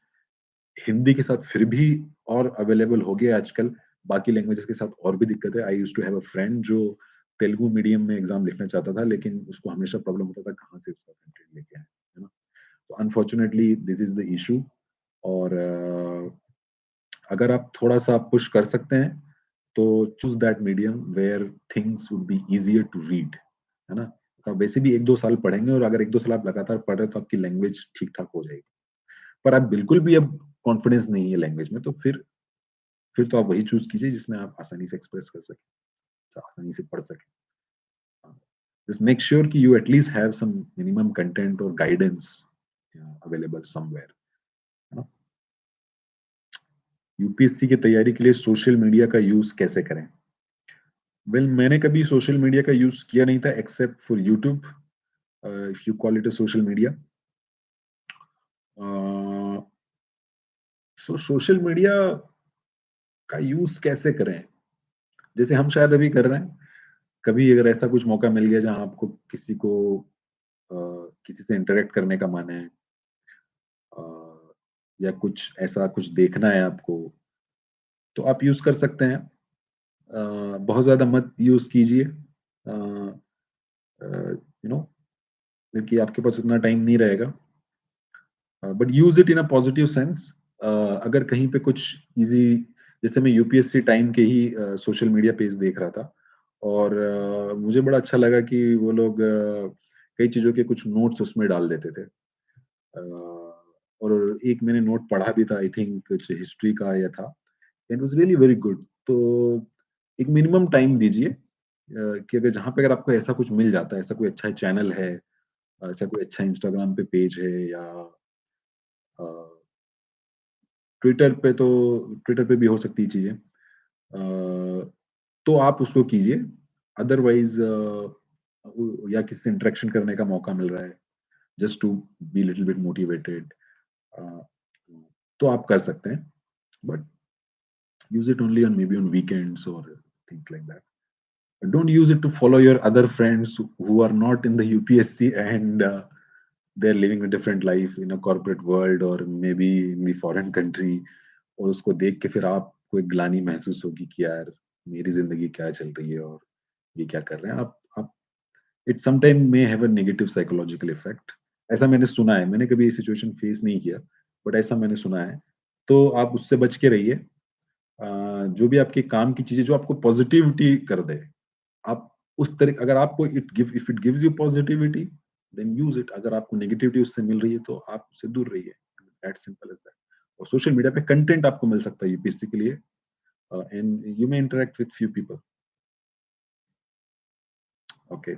Hindi के साथ फिर भी और अवेलेबल हो गया आजकल, बाकी लैंग्वेजेस के साथ और भी दिक्कत है. I used to have a friend जो तेलुगु मीडियम में एग्जाम लिखना चाहता था, लेकिन उसको हमेशा प्रॉब्लम होता था कहाँ से उसका कंटेंट लेके आए, है ना. तो unfortunately this is the issue. और अगर आप थोड़ा सा पुश कर सकते हैं तो choose that medium where things would be easier to read, है ना. आप वैसे भी 1-2 साल पढ़ेंगे, और अगर 1-2 साल आप लगातार पढ़ रहे हैं तो आपकी लैंग्वेज ठीक ठाक हो जाएगी. पर आप बिल्कुल भी अब कॉन्फिडेंस नहीं है लैंग्वेज में, तो फिर तो आप वही चूज कीजिए जिसमें आप आसानी से एक्सप्रेस कर सकें, आसानी से पढ़ सकें. जस्ट मेक श्योर कि you at least have some minimum content और गाइडेंस अवेलेबल समवेयर, है ना. यूपीएससी की तैयारी के लिए सोशल मीडिया का यूज कैसे करें. वेल, मैंने कभी सोशल मीडिया का यूज किया नहीं था except for YouTube, if you call it a social media. So social media का यूज कैसे करें, जैसे हम शायद अभी कर रहे हैं. कभी अगर ऐसा कुछ मौका मिल गया जहां आपको किसी को किसी से इंटरेक्ट करने का मन है, अ, या कुछ ऐसा कुछ देखना है आपको, तो आप यूज़ कर सकते हैं। बहुत ज़्यादा मत यूज़ कीजिए, यू नो, क्योंकि आपके पास उतना टाइम नहीं रहेगा। But use it in a positive sense. अगर कहीं पे कुछ ईज़ी, जैसे मैं यूपीएससी टाइम के ही सोशल मीडिया पेज देख रहा था, और मुझे बड़ा अच्छा लगा कि वो लोग कई चीज़ों के कुछ नोट्स उसमें डाल देते थे। और एक मैंने नोट पढ़ा भी था, आई थिंक कुछ हिस्ट्री का या था, it was really very good. तो एक मिनिमम टाइम दीजिए, कि अगर जहाँ पे अगर आपको ऐसा कुछ मिल जाता है, ऐसा कोई अच्छा चैनल है, ऐसा कोई अच्छा इंस्टाग्राम पे पेज है, या अ, ट्विटर पे तो ट्विटर पे भी हो सकती है चीज़ें। तो आप उसको कीजिए। अदरवाइज़ या किसी से इंटरेक्शन करने का मौका मिल रहा है, just to be little bit motivated, uh, तो आप कर सकते हैं। But use it only on maybe on weekends or things like that. But don't use it to follow your other friends who are not in the UPSC, and they're living a different life in a corporate world or maybe in the foreign country, और उसको देख के फिर आपको एक ग्लानि महसूस होगी कि यार मेरी ज़िंदगी क्या चल रही है और ये क्या कर रहे हैं। आप it sometime may have a negative psychological effect. ऐसा मैंने सुना है, मैंने कभी ये सिचुएशन फेस नहीं किया, बट ऐसा मैंने सुना है। तो आप उससे बच के रहिए। जो भी आपके काम की चीज़ें जो आपको पॉज़िटिविटी कर दे, आप उस तरह, अगर आपको if it gives you positivity, then use it. अगर आपको नेगेटिविटी उससे मिल रही है, तो आप उससे दूर रहिए। That's simple as that. और सोशल मीडिया पे कंटेंट आपको मिल सकता है यूपीएससी के लिए, and you may interact with few people. Okay.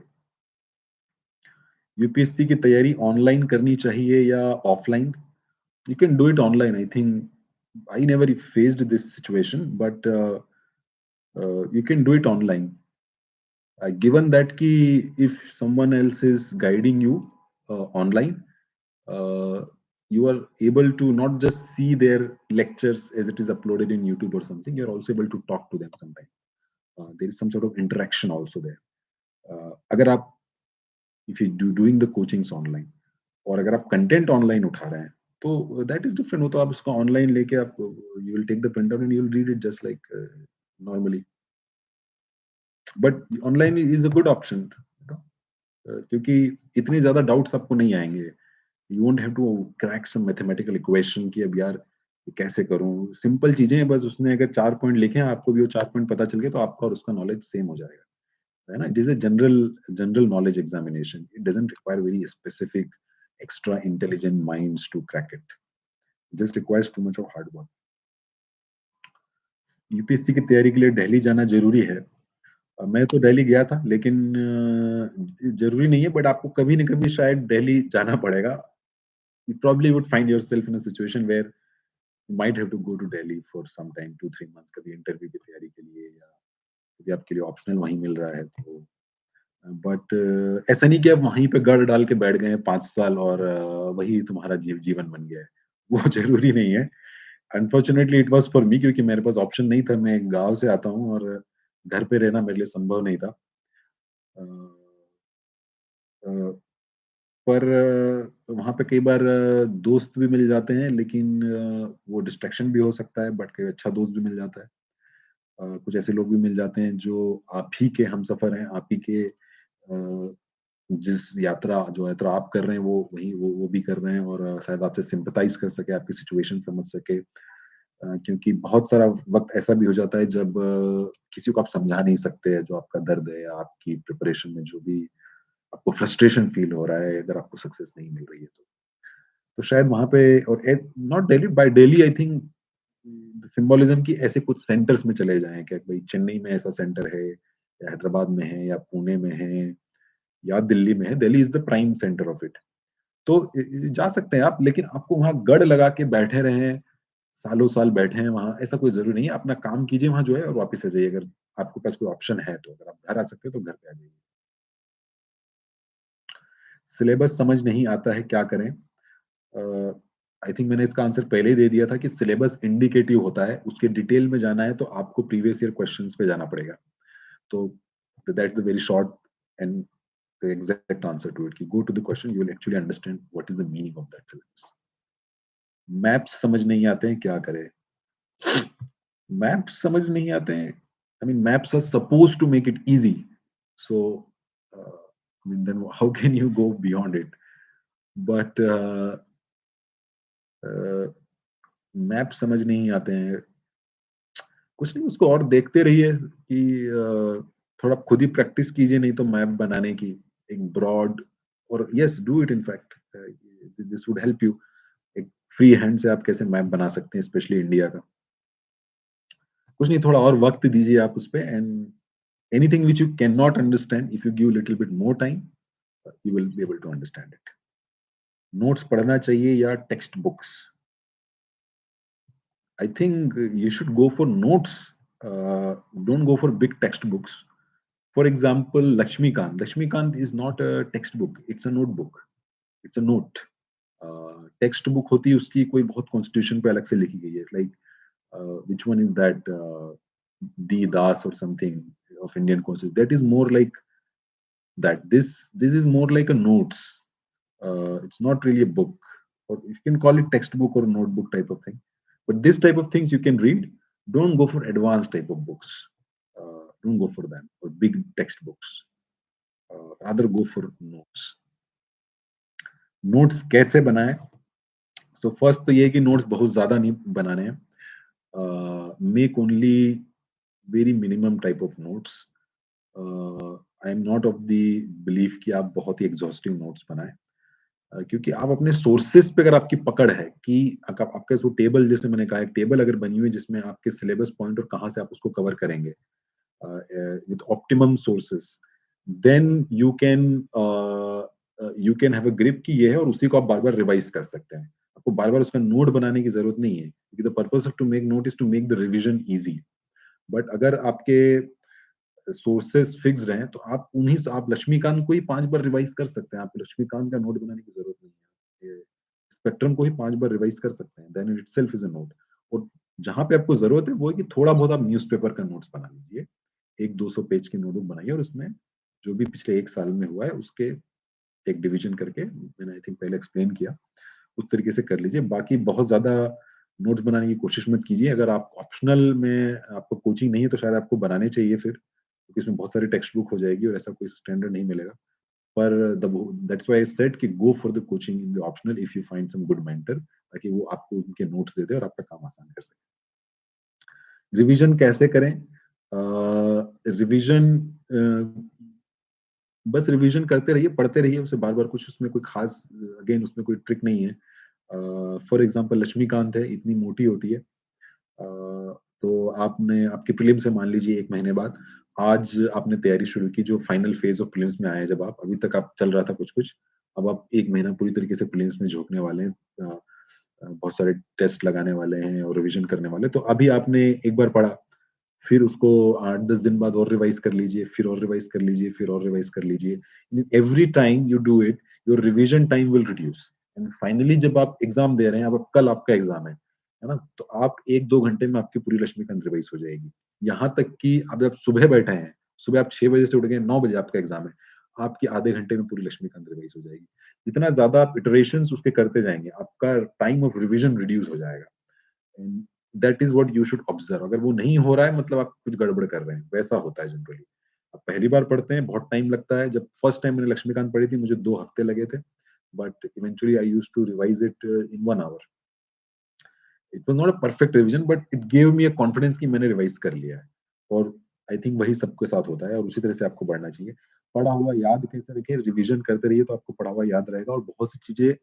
UPSC की तैयारी ऑनलाइन करनी चाहिए या offline? You can do it online. I think I never faced this situation, but you can do it online. Given that ki if someone else is guiding you online, uh, you are able to not just see their lectures as it is uploaded in YouTube or something. You are also able to talk to them sometime. There is some sort of interaction also there. अगर आप, if you doing the coachings online, और अगर आप content online उठा रहे हैं, तो that is different. वो तो आप उसको ऑनलाइन लेके आप you will take the print out and you will read it just like normally. But online is a good option, क्योंकि इतनी ज्यादा डाउट्स आपको नहीं आएंगे। You won't have to crack some mathematical equation कि अब यार ये कैसे करूं। सिंपल चीजें हैं, बस उसने अगर 4 पॉइंट लिखे हैं, आपको भी वो 4 पॉइंट पता चल गए, तो आपका और उसका नॉलेज सेम हो जाएगा, है ना। It is a general knowledge examination. It doesn't require very specific extra intelligent minds to crack it. It just requires too much of hard work. UPSC की तैयारी के लिए दिल्ली जाना ज़रूरी है। मैं तो दिल्ली गया था, लेकिन ज़रूरी नहीं है, बट आपको कभी न कभी शायद दिल्ली जाना पड़ेगा। You probably would find yourself in a situation where you might have to go to Delhi for some time, 2-3 months, कभी इंटरव्यू की तैयारी के लिए, या कभी आपके लिए ऑप्शनल वहीं मिल रहा है तो। बट ऐसा नहीं कि आप वहीं पे गढ़ डाल के बैठ गए हैं 5 साल और वही तुम्हारा जीवन बन गया है। वो ज़रूरी नहीं है। Unfortunately it was for me, क्योंकि मेरे पास ऑप्शन नहीं था। मैं एक गाँव से आता हूँ, और घर पे रहना मेरे लिए संभव नहीं था। अ अ, पर वहाँ पे कई बार दोस्त भी मिल जाते हैं, लेकिन वो डिस्ट्रैक्शन भी हो सकता है, बट कई अच्छा दोस्त भी मिल जाता है। कुछ ऐसे लोग भी मिल जाते हैं जो आप ही के हमसफ़र हैं, आप ही के जिस यात्रा आप कर रहे हैं, वो भी कर रहे हैं, और शायद आपसे सिम्पैथाइज़ कर सके, आपकी सिचुएशन समझ सके। क्योंकि बहुत सारा वक़्त ऐसा भी हो जाता है जब किसी को आप समझा नहीं सकते, जो आपका दर्द है, या आपकी प्रिपरेशन में जो भी आपको फ्रस्ट्रेशन फ़ील हो रहा है, अगर आपको सक्सेस नहीं मिल रही है तो। तो शायद वहाँ पे, और not daily, by daily I think symbolism की ऐसे कुछ सेंटर्स में चले जाएँ कि भई चेन्नई में ऐसा सेंटर है, या हैदराबाद में है, या पुणे में है, या दिल्ली में है। Delhi is the prime centre of it. तो जा सकते हैं आप, लेकिन आपको वहाँ गढ़ लगा के बैठे रहें, सालों-साल बैठे हैं वहाँ, ऐसा कोई ज़रूरी नहीं है। अपना काम कीजिए वहाँ जो है, और वापस आ जाइए, अगर आपके पास कोई ऑप्शन है तो। अगर आप घर आ सकते हैं तो घर पे आ जाइए। सिलेबस समझ नहीं आता है, क्या करें? आई थिंक मैंने इसका आंसर पहले ही दे दिया था कि सिलेबस इंडिकेटिव होता है, उसके डिटेल में जाना है तो आपको प्रीवियस ईयर क्वेश्चंस पे जाना पड़ेगा। तो that's the very short and the exact answer to it. कि go to the question, you will actually understand what is the meaning of that syllabus. Maps समझ नहीं आते हैं, क्या करें? मैप्स समझ नहीं आते हैं. I mean, maps are supposed to make it easy. So, I mean, then how can you go beyond it? But map समझ नहीं आते हैं. कुछ नहीं, उसको और देखते रहिए कि थोड़ा खुद ही प्रैक्टिस कीजिए, नहीं तो मैप बनाने की एक ब्रॉड, और yes do it in fact, this would help you. एक फ्री हैंड से आप कैसे मैप बना सकते हैं, स्पेशली इंडिया का. कुछ नहीं, थोड़ा और वक्त दीजिए आप उस पे, and anything which you can not understand, if you give little bit more time, you will be able to understand it. Notes पढ़ना चाहिए या text books? I think you should go for notes. Don't go for big textbooks. For example, Lakshmikant. Lakshmikant is not a textbook. It's a notebook. It's a note. Text book होती है उसकी कोई बहुत constitution पे अलग से लिखी गई है. Like which one is that D Das or something of Indian constitution. That is more like that. This is more like a notes. It's not really a book, or you can call it textbook or notebook type of thing. But this type of things you can read. Don't go for advanced type of books. Don't go for them or big textbooks. Rather go for notes. Notes कैसे बनाएं? So first तो ये है कि notes बहुत ज्यादा नहीं बनाने हैं. Make only very minimum type of notes. I am not of the belief कि आप बहुत ही एग्जॉस्टिव नोट्स बनाएं. क्योंकि आप अपने सोर्सेस पे अगर आपकी पकड़ है कि आपके वो टेबल, जैसे मैंने कहा, एक टेबल अगर बनी हुई है जिसमें आपके सिलेबस पॉइंट और कहाँ से आप उसको कवर करेंगे with optimum sources, then you can have a grip कि ये है, और उसी को आप बार बार रिवाइज कर सकते हैं. आपको बार बार उसका नोट बनाने की जरूरत नहीं है, क्योंकि the purpose of to make note is to make the revision easy. But अगर आपके सोर्सेस फिक्स रहे तो आप उन्हीं से, आप लक्ष्मीकांत को ही 5 बार रिवाइज कर सकते हैं. आपको लक्ष्मीकांत का नोट बनाने की जरूरत नहीं है. ये स्पेक्ट्रम को ही 5 बार रिवाइज कर सकते हैं. Then it itself is a note. और जहां पे आपको जरूरत है वो है कि थोड़ा बहुत आप न्यूज़पेपर का नोट्स बना लीजिए. 1-200 पेज की नोटबुक बनाइए और उसमें जो भी पिछले 1 साल में हुआ है उसके एक डिवीजन करके, मैंने आई थिंक पहले एक्सप्लेन किया, उस तरीके से कर लीजिए. बाकी बहुत ज्यादा नोट्स बनाने की कोशिश मत कीजिए. अगर आप ऑप्शनल में आपको कोचिंग नहीं है तो शायद आपको बनाने चाहिए फिर, क्योंकि इसमें बहुत सारी टेक्स्ट बुक हो जाएगी और ऐसा कोई स्टैंडर्ड नहीं मिलेगा. पर दैट्स व्हाई आई सेड कि go for the coaching in the optional if you find some good mentor, ताकि वो आपको उनके नोट्स दे दे और आपका काम आसान कर सके. रिवीजन कैसे करें? रिवीजन बस रिवीजन करते रहिए, पढ़ते रहिए उसे बार-बार. कुछ उसमें कोई खास, अगेन उसमें कोई ट्रिक नहीं है. फॉर एग्जांपल लक्ष्मीकांत है, इतनी मोटी होती है. तो आपने आपकी प्रीलिम्स है मान लीजिए 1 महीने बाद. आज आपने तैयारी शुरू की, जो फाइनल फेज ऑफ प्रीलिम्स में आए हैं जब आप, अभी तक आप चल रहा था कुछ-कुछ, अब आप 1 महीना पूरी तरीके से प्रीलिम्स में झोंकने वाले हैं. बहुत सारे टेस्ट लगाने वाले हैं और रिवीजन करने वाले हैं. तो अभी आपने एक बार पढ़ा, फिर उसको 8-10 दिन बाद और रिवाइज कर लीजिए, फिर और रिवाइज कर लीजिए, फिर और रिवाइज कर लीजिए. Every time you do it, your revision time will reduce. And finally जब आप एग्जाम दे रहे हैं, अब कल आपका एग्जाम है ना? तो आप 1-2 घंटे में आपकी पूरी लक्ष्मीकांत रिवाइज हो जाएगी. यहाँ तक कि अब आप सुबह बैठे हैं, सुबह आप 6 बजे से उठ गए, 9 बजे आपका एग्जाम है, आपकी आधे घंटे में पूरी लक्ष्मीकांत रिवाइज हो जाएगी. जितना ज्यादा आप इटरेशंस उसके करते जाएंगे, आपका टाइम ऑफ रिवीजन रिड्यूस हो जाएगा. That is what you should observe. अगर वो नहीं हो रहा है मतलब आप कुछ गड़बड़ कर रहे हैं, वैसा होता है जनरली. आप पहली बार पढ़ते हैं, बहुत टाइम लगता है. जब फर्स्ट टाइम मैंने लक्ष्मीकांत पढ़ी थी, मुझे 2 हफ्ते लगे थे, but eventually I used to revise it in 1 hour. It was not a perfect revision, but it gave me a confidence कि मैंने रिवाइज कर लिया है. और आई थिंक वही सबके साथ होता है, और उसी तरह से आपको पढ़ना चाहिए. पढ़ा हुआ याद कैसे रखें? रिवीजन करते रहिए तो आपको पढ़ा हुआ याद रहेगा, और बहुत सी चीजें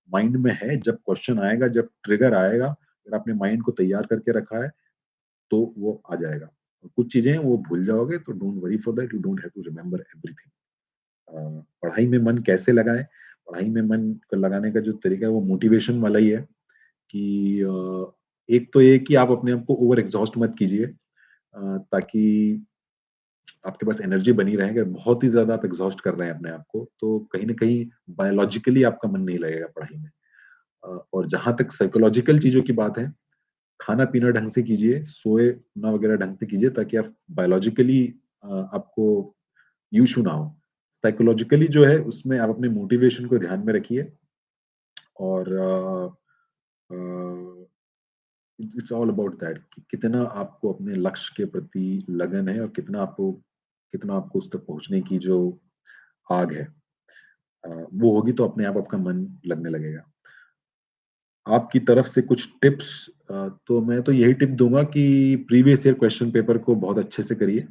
माइंड में है. जब क्वेश्चन आएगा, जब ट्रिगर आएगा, अगर आपने माइंड को तैयार करके रखा है तो वो आ जाएगा. और कुछ चीजें वो भूल जाओगे, तो don't worry for that. You don't have to remember everything. पढ़ाई में मन कैसे लगाएं? पढ़ाई में मन को लगाने का जो तरीका है वो मोटिवेशन वाला ही है. कि एक तो ये कि आप अपने आप को ओवर एग्जॉस्ट मत कीजिए, ताकि आपके पास एनर्जी बनी रहे. अगर बहुत ही ज्यादा आप एग्जॉस्ट कर रहे हैं अपने आप को, तो कहीं ना कहीं बायोलॉजिकली आपका मन नहीं लगेगा पढ़ाई में. और जहां तक साइकोलॉजिकल चीजों की बात है, खाना पीना ढंग से कीजिए, सोए ना वगैरह ढंग से कीजिए, ताकि आप बायोलॉजिकली आपको इशू ना हो. साइकोलॉजिकली जो है उसमें आप अपने मोटिवेशन को ध्यान में रखिए और इट्स ऑल अबाउट दैट कि कितना आपको अपने लक्ष्य के प्रति लगन है और कितना आपको उस तक पहुँचने की जो आग है वो होगी तो अपने आप आपका मन लगने लगेगा। आपकी तरफ से कुछ टिप्स तो मैं तो यही टिप दूँगा कि प्रीवियस ईयर क्वेश्चन पेपर को बहुत अच्छे से करिए।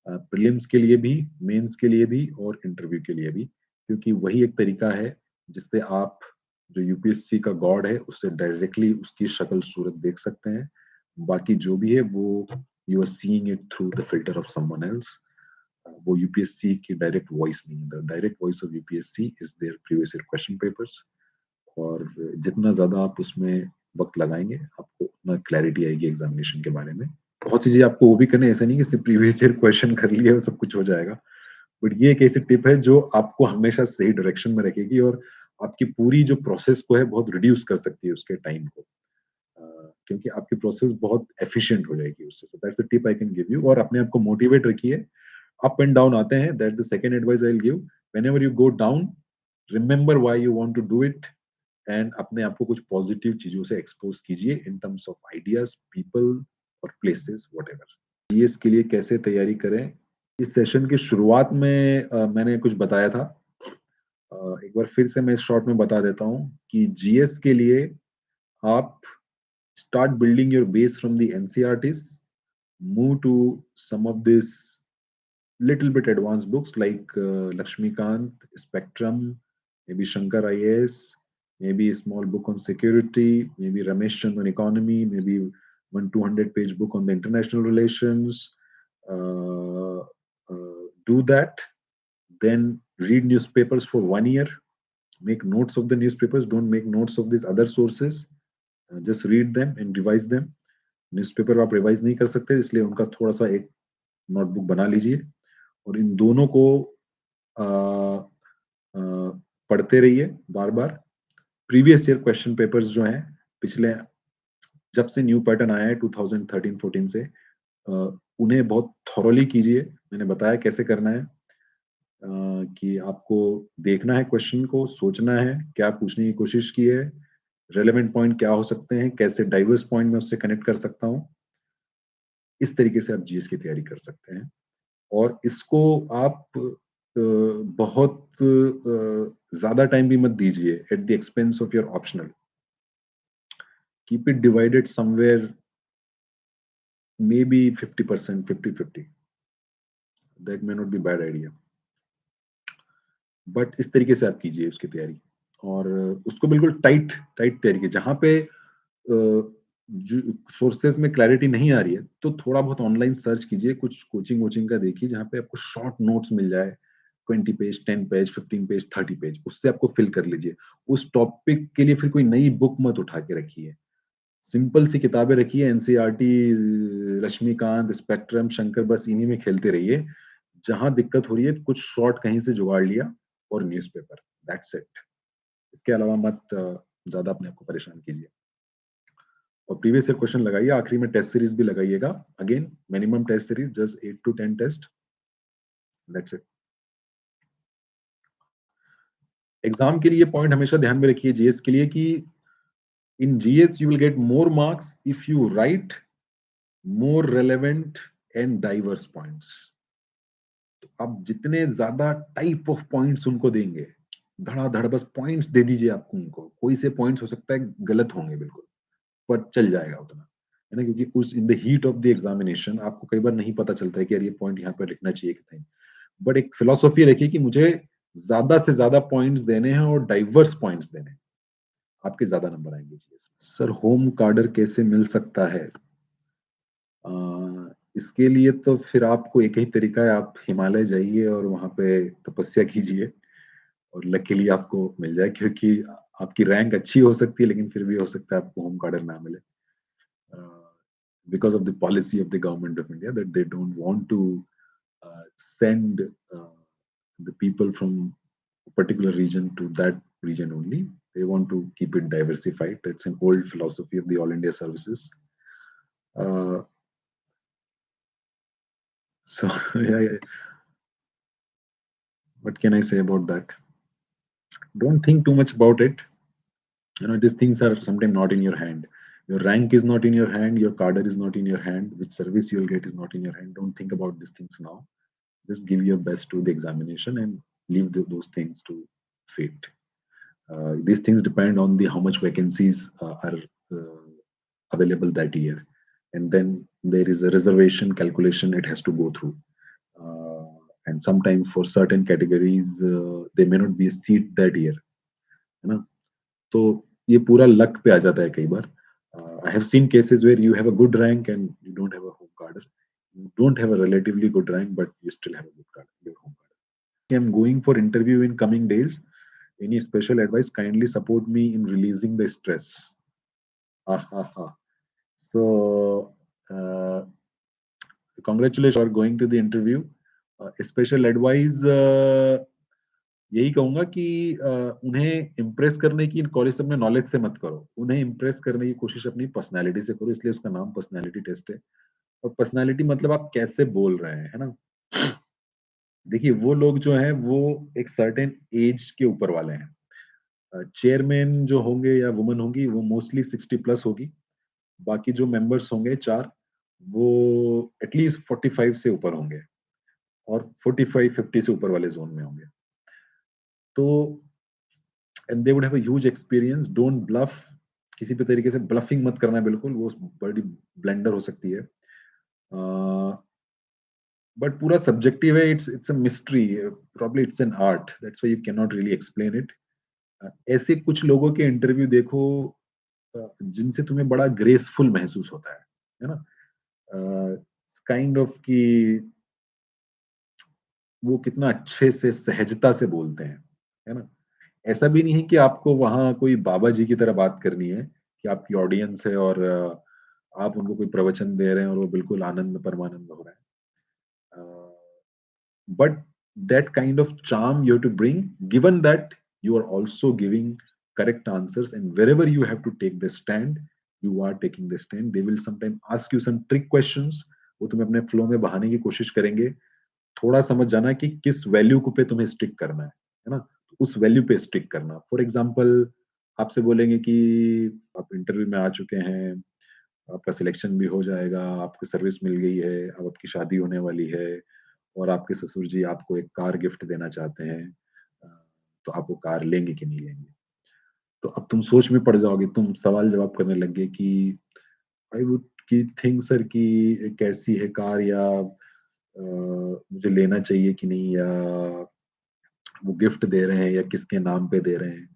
प्रीलिम्स के लिए भी, मेंस के लिए भी और इंटरव्यू के लिए भी, क्योंकि वही एक तरीका है जिससे आप जो यूपीएससी का गॉड है, उससे डायरेक्टली उसकी शक्ल सूरत देख सकते हैं। बाकी जो भी है वो you are seeing it through the filter of someone else. वो यूपीएससी की डायरेक्ट वॉइस नहीं है। The direct voice of UPSC is their previous year question papers और जितना ज़्यादा आप उसमें वक़्त लगाएँगे, आपको उतना क्लैरिटी आएगी एग्ज़ामिनेशन के बारे में। बहुत चीज़ें आपको वो भी करनी है, ऐसा नहीं कि सिर्फ़ प्रीवियस ईयर क्वेश्चन कर लिए और सब कुछ हो जाएगा। बट ये एक ऐसी टिप है जो आपको हमेशा सही डायरेक्शन में रखेगी और आपकी पूरी जो प्रोसेस को है बहुत रिड्यूस कर सकती है उसके टाइम को। क्योंकि आपकी प्रोसेस बहुत एफिशिएंट हो जाएगी उससे। So that's the tip I can give you और अपने आप को मोटिवेट रखिए। अप एंड डाउन आते हैं, that's the second advice I will give. Whenever you go down, remember why you want to do it and अपने आप को कुछ पॉजिटिव चीज़ों से एक्सपोज़ कीजिए in terms of ideas, people और प्लेसेस व्हाटएवर। जीएस के लिए कैसे तैयारी करें? इस सेशन की शुरुआत में मैंने कुछ बताया था। एक बार फिर से मैं इस शॉर्ट में बता देता हूँ कि जीएस के लिए आप start building your base from the NCRTs, move to some of these little bit advanced books like Lakshmikant, Spectrum, maybe Shankar IAS, maybe a small book on security, maybe Ramesh Chand on economy, maybe one 200-page book on the international relations. Do that. Then read newspapers for 1 year. Make notes of the newspapers. Don't make notes of these other sources. Just read them and revise them. Newspaper आप revise नहीं कर सकते इसलिए उनका थोड़ा-सा एक notebook बना लीजिए और इन दोनों को अ अ, पढ़ते रहिए बार-बार। प्रीवियस ईयर क्वेश्चन पेपर्स जो हैं, पिछले जब से न्यू पैटर्न आया है 2013-14 से उन्हें बहुत थॉरोली कीजिए। मैंने बताया कैसे करना है कि आपको देखना है क्वेश्चन को, सोचना है, क्या पूछने की कोशिश की है, रेलेवेंट पॉइंट क्या हो सकते हैं, कैसे डाइवर्स पॉइंट मैं उससे कनेक्ट कर सकता हूँ। इस तरीके से आप जीएस की तैयारी कर सकते हैं। और इसको आप बहुत ज़्यादा टाइम भी मत दीजिए at the expense of your optional. Keep it divided somewhere maybe 50%, 50-50 that may not be bad idea. But इस तरीके से आप कीजिए उसकी तैयारी और उसको बिल्कुल टाइट टाइट तैयारी कीजिए। जहाँ पे जो सोर्सेज़ में क्लैरिटी नहीं आ रही है, तो थोड़ा बहुत ऑनलाइन सर्च कीजिए, कुछ कोचिंग-वोचिंग का देखिए जहाँ पे आपको शॉर्ट नोट्स मिल जाए। 20 पेज, 10 पेज, 15 पेज, 30 पेज उससे आपको फिल कर लीजिए। उस टॉपिक के लिए फिर कोई नई बुक मत उठा के रखिए। सिंपल सी किताबें रखिए एनसीईआरटी, रश्मिकांत, स्पेक्ट्रम, शंकर बस इन्हीं में खेलते रहिए। जहाँ दिक्कत हो रही है कुछ शॉर्ट कहीं से जुगाड़ लिया और न्यूज़पेपर, दैट्स इट। इसके अलावा मत ज़्यादा अपने आप को परेशान कीजिए। और प्रीवियस ईयर क्वेश्चन लगाइए, आखिरी में टेस्ट सीरीज भी लगाइएगा। Again minimum test series just 8 to 10 test, that's it. Exam के लिए पॉइंट हमेशा ध्यान में रखिए जीएस के लिए कि in GS you will get more marks if you right more relevant and diverse points. तो आप जितने ज्यादा टाइप ऑफ पॉइंट्स उनको देंगे, धड़ाधड़ बस पॉइंट्स दे दीजिए आपको उनको। कोई से पॉइंट्स हो सकता है गलत होंगे बिल्कुल, पर चल जाएगा उतना, है ना? क्योंकि उस in the heat of the examination आपको कई बार नहीं पता चलता है कि यार ये पॉइंट यहाँ पे लिखना चाहिए कि नहीं। बट एक फिलॉसफी रखिए कि मुझे ज्यादा से ज्यादा पॉइंट्स देने हैं और डाइवर्स पॉइंट्स देने हैं, आपके ज्यादा नंबर आएंगे जीएस में। सर होम कार्डर कैसे मिल सकता है? इसके लिए तो फिर आपको एक ही तरीका है, आप हिमालय जाइए और वहां पे तपस्या कीजिए और लकीली आपको मिल जाए, क्योंकि आपकी रैंक अच्छी हो सकती है लेकिन फिर भी हो सकता है आपको होम कार्डर ना मिले because of the policy of the government of India that they don't want to send the people from a particular region to that region only. They want to keep it diversified. It's an old philosophy of the All India services. Uh, so yeah, yeah. What can I say about that? Don't think too much about it. These things are sometimes not in your hand. Your rank is not in your hand, your cadre is not in your hand, which service you'll get is not in your hand. Don't think about these things now. Just give your best to the examination and leave those things to fate. These things depend on the how much vacancies are uh, available that year, and then there is a reservation calculation it has to go through. uh, and sometimes for certain categories there may not be a seat that year, है ना? तो ये पूरा luck पे आ जाता है कई बार. I have seen cases where you have a good rank and you don't have a home cadre. You don't have a relatively good rank, but you still have a good card, your home card. I'm going for interview in coming days. Any special advice? Kindly support me in releasing the stress. Ha ha ha. So, uh, congratulations for going to the interview. Special advice यही कहूंगा कि उन्हें impress करने की college से अपने knowledge से मत करो. उन्हें इम्प्रेस करने की कोशिश अपनी पर्सनैलिटी से करो, इसलिए उसका नाम पर्सनैलिटी टेस्ट है. और पर्सनैलिटी मतलब आप कैसे बोल रहे हैं, है ना? देखिए वो लोग जो हैं वो एक सर्टेन एज के ऊपर वाले हैं. चेयरमैन जो होंगे या वुमन होंगी वो मोस्टली 60 प्लस होगी. बाकी जो मेंबर्स होंगे 4 वो एटलीस्ट 45 से ऊपर होंगे और 45-50 से ऊपर वाले जोन में होंगे. तो and they would have a huge experience. Don't bluff. किसी भी तरीके से ब्लफिंग मत करना बिल्कुल, वो बड़ी ब्लेंडर हो सकती है. बट पूरा सब्जेक्टिव है. It's a mystery. Probably it's an art. That's why you can not really explain it. ऐसे कुछ लोगों के इंटरव्यू देखो जिनसे तुम्हें बड़ा ग्रेसफुल महसूस होता है ना? काइंड ऑफ कि वो कितना अच्छे से सहजता से बोलते हैं, है ना? ऐसा भी नहीं है कि आपको वहाँ कोई बाबा जी की तरह बात करनी है कि आपकी ऑडियंस है और आप उनको कोई प्रवचन दे रहे हैं और वो बिल्कुल आनंद परमानंद हो रहा है. But that kind of charm you have to bring, given that you are also giving correct answers, and wherever you have to take the stand, you are taking the stand. They will sometimes ask you some trick questions. वो तुम्हें अपने flow में बहाने की कोशिश करेंगे. थोड़ा समझ जाना कि किस वैल्यू को पे तुम्हें स्टिक करना है ना? तो उस वैल्यू पे स्टिक करना. फॉर एग्जाम्पल आपसे बोलेंगे कि आप इंटरव्यू में आ चुके हैं, आपका सिलेक्शन भी हो जाएगा, आपकी सर्विस मिल गई है, अब आपकी शादी होने वाली है और आपके ससुर जी आपको एक कार गिफ्ट देना चाहते हैं. अ, तो आप वो कार लेंगे कि नहीं लेंगे? तो अब तुम सोच में पड़ जाओगे, तुम सवाल जवाब करने लगे कि आई वुड कि थिंक सर कि कैसी है कार, या मुझे लेना चाहिए कि नहीं, या वो गिफ्ट दे रहे हैं या किसके नाम पे दे रहे हैं.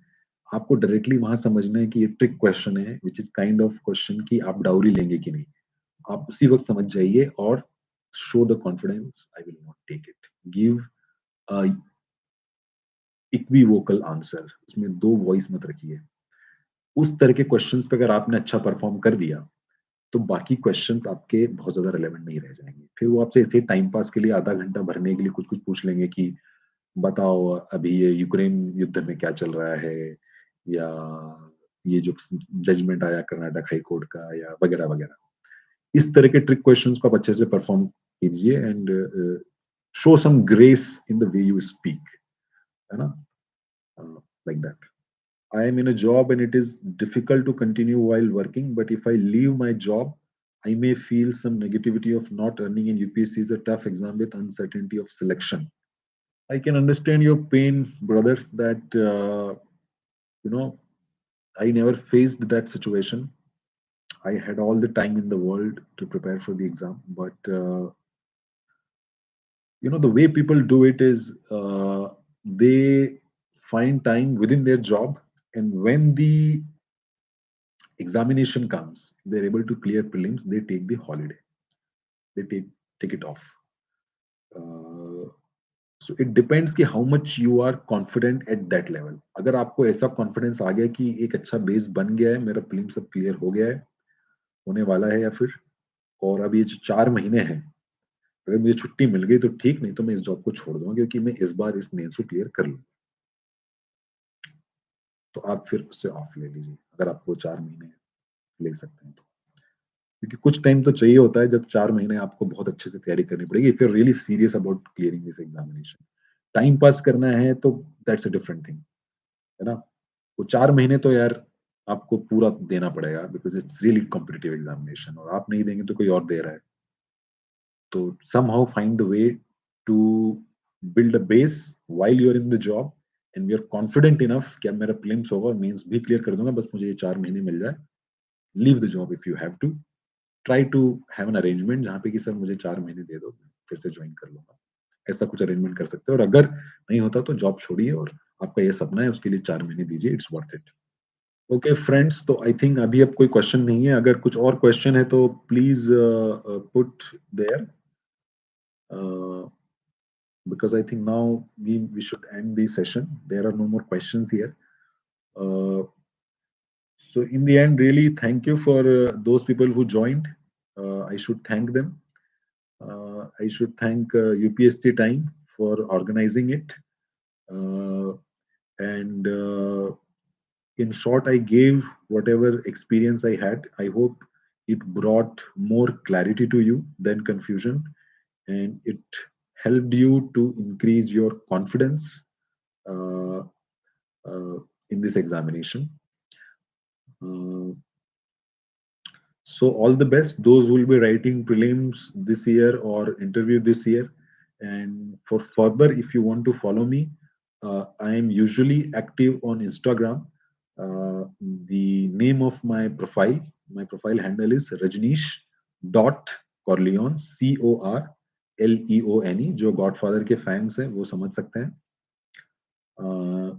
आपको डायरेक्टली वहां समझना है कि ये ट्रिक क्वेश्चन है, which is kind of question कि आप डाउरी लेंगे कि नहीं. आप उसी वक्त समझ जाइए और show the confidence. I will not take it. Give equivocal answer. उसमें दो वॉइस मत रखिए. उस तरह के क्वेश्चंस पे अगर आपने अच्छा परफॉर्म कर दिया तो बाकी क्वेश्चंस आपके बहुत ज्यादा रिलेवेंट नहीं रह जाएंगे. फिर वो आपसे ऐसे टाइम पास के लिए आधा घंटा भरने के लिए कुछ कुछ पूछ लेंगे कि बताओ अभी ये यूक्रेन युद्ध में क्या चल रहा है, या ये जो जजमेंट आया कर्नाटक हाई कोर्ट का, या वगैरह वगैरह. इस तरह के ट्रिक क्वेश्चंस को आप अच्छे से परफॉर्म कीजिए and show some grace in the way you speak, है ना? Like that. I am in a job and it is difficult to continue while working, but if I leave my job, I may feel some negativity of not earning in UPSC is a tough exam with uncertainty of selection. I can understand your pain, brother, that, you know, I never faced that situation. I had all the time in the world to prepare for the exam, but, the way people do it is they find time within their job, and when the examination comes, they're able to clear prelims, they take the holiday, they take it off. uh, so it depends कि how much you are confident at that level. अगर आपको ऐसा confidence आ गया कि एक अच्छा base बन गया है, मेरा प्रीलिम सब क्लियर हो गया है, होने वाला है, या फिर और अब ये जो 4 महीने हैं, अगर मुझे छुट्टी मिल गई तो ठीक, नहीं तो मैं इस जॉब को छोड़ दूंगा क्योंकि मैं इस बार इस मेंस को क्लियर कर लूँ. तो आप फिर उससे ऑफ ले लीजिए अगर आपको 4 महीने ले सकते हैं तो. क्योंकि कुछ टाइम तो चाहिए होता है जब 4 महीने आपको बहुत अच्छे से तैयारी करनी पड़ेगी if you are really serious about clearing this examination. Time pass करना है तो दैट्स अ डिफरेंट थिंग, है ना? वो 4 महीने तो यार आपको पूरा देना पड़ेगा because it's really competitive examination और आप नहीं देंगे तो कोई और दे रहा है। तो somehow find the way to build a base while you're in the job and you're confident enough कि अब मेरा प्रीलिम्स होगा और मेंस भी क्लियर कर दूँगा, बस मुझे ये 4 महीने मिल जाए। Leave the job if you have to. Try to have an arrangement जहाँ पे कि सर मुझे 4 महीने दे दो, फिर से जॉइन कर लूँगा। ऐसा कुछ अरेंजमेंट कर सकते हो और अगर नहीं होता तो जॉब छोड़िए और आपका ये सपना है उसके लिए 4 महीने दीजिए, it's worth it. Okay friends, तो आई थिंक अभी अब कोई क्वेश्चन नहीं है। अगर कुछ और क्वेश्चन है तो please put there uh, because I think now we should end the session. There are no more questions here. Uh, so in the end, really thank you for those people who joined. I should thank them. I should thank UPSC Time for organizing it. Uh, and in short, I gave whatever experience I had. I hope it brought more clarity to you than confusion, and it helped you to increase your confidence uh, uh, in this examination. Uh, so all the best those who will be writing prelims this year or interview this year. And for further, if you want to follow me, I am usually active on Instagram. The name of my profile handle is Rajneesh dot Corleone, Corleone. जो Godfather के fans हैं वो समझ सकते हैं।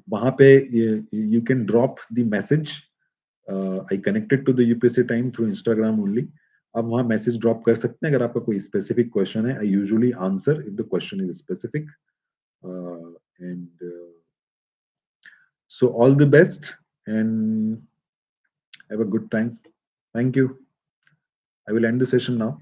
वहां पे you can drop the message. I connected to the UPSC time through Instagram only. आप वहां मैसेज ड्रॉप कर सकते हैं अगर आपका कोई स्पेसिफिक क्वेश्चन है। I usually answer if the question is specific. And so all the best and have a good time. Thank you. I will and the session now.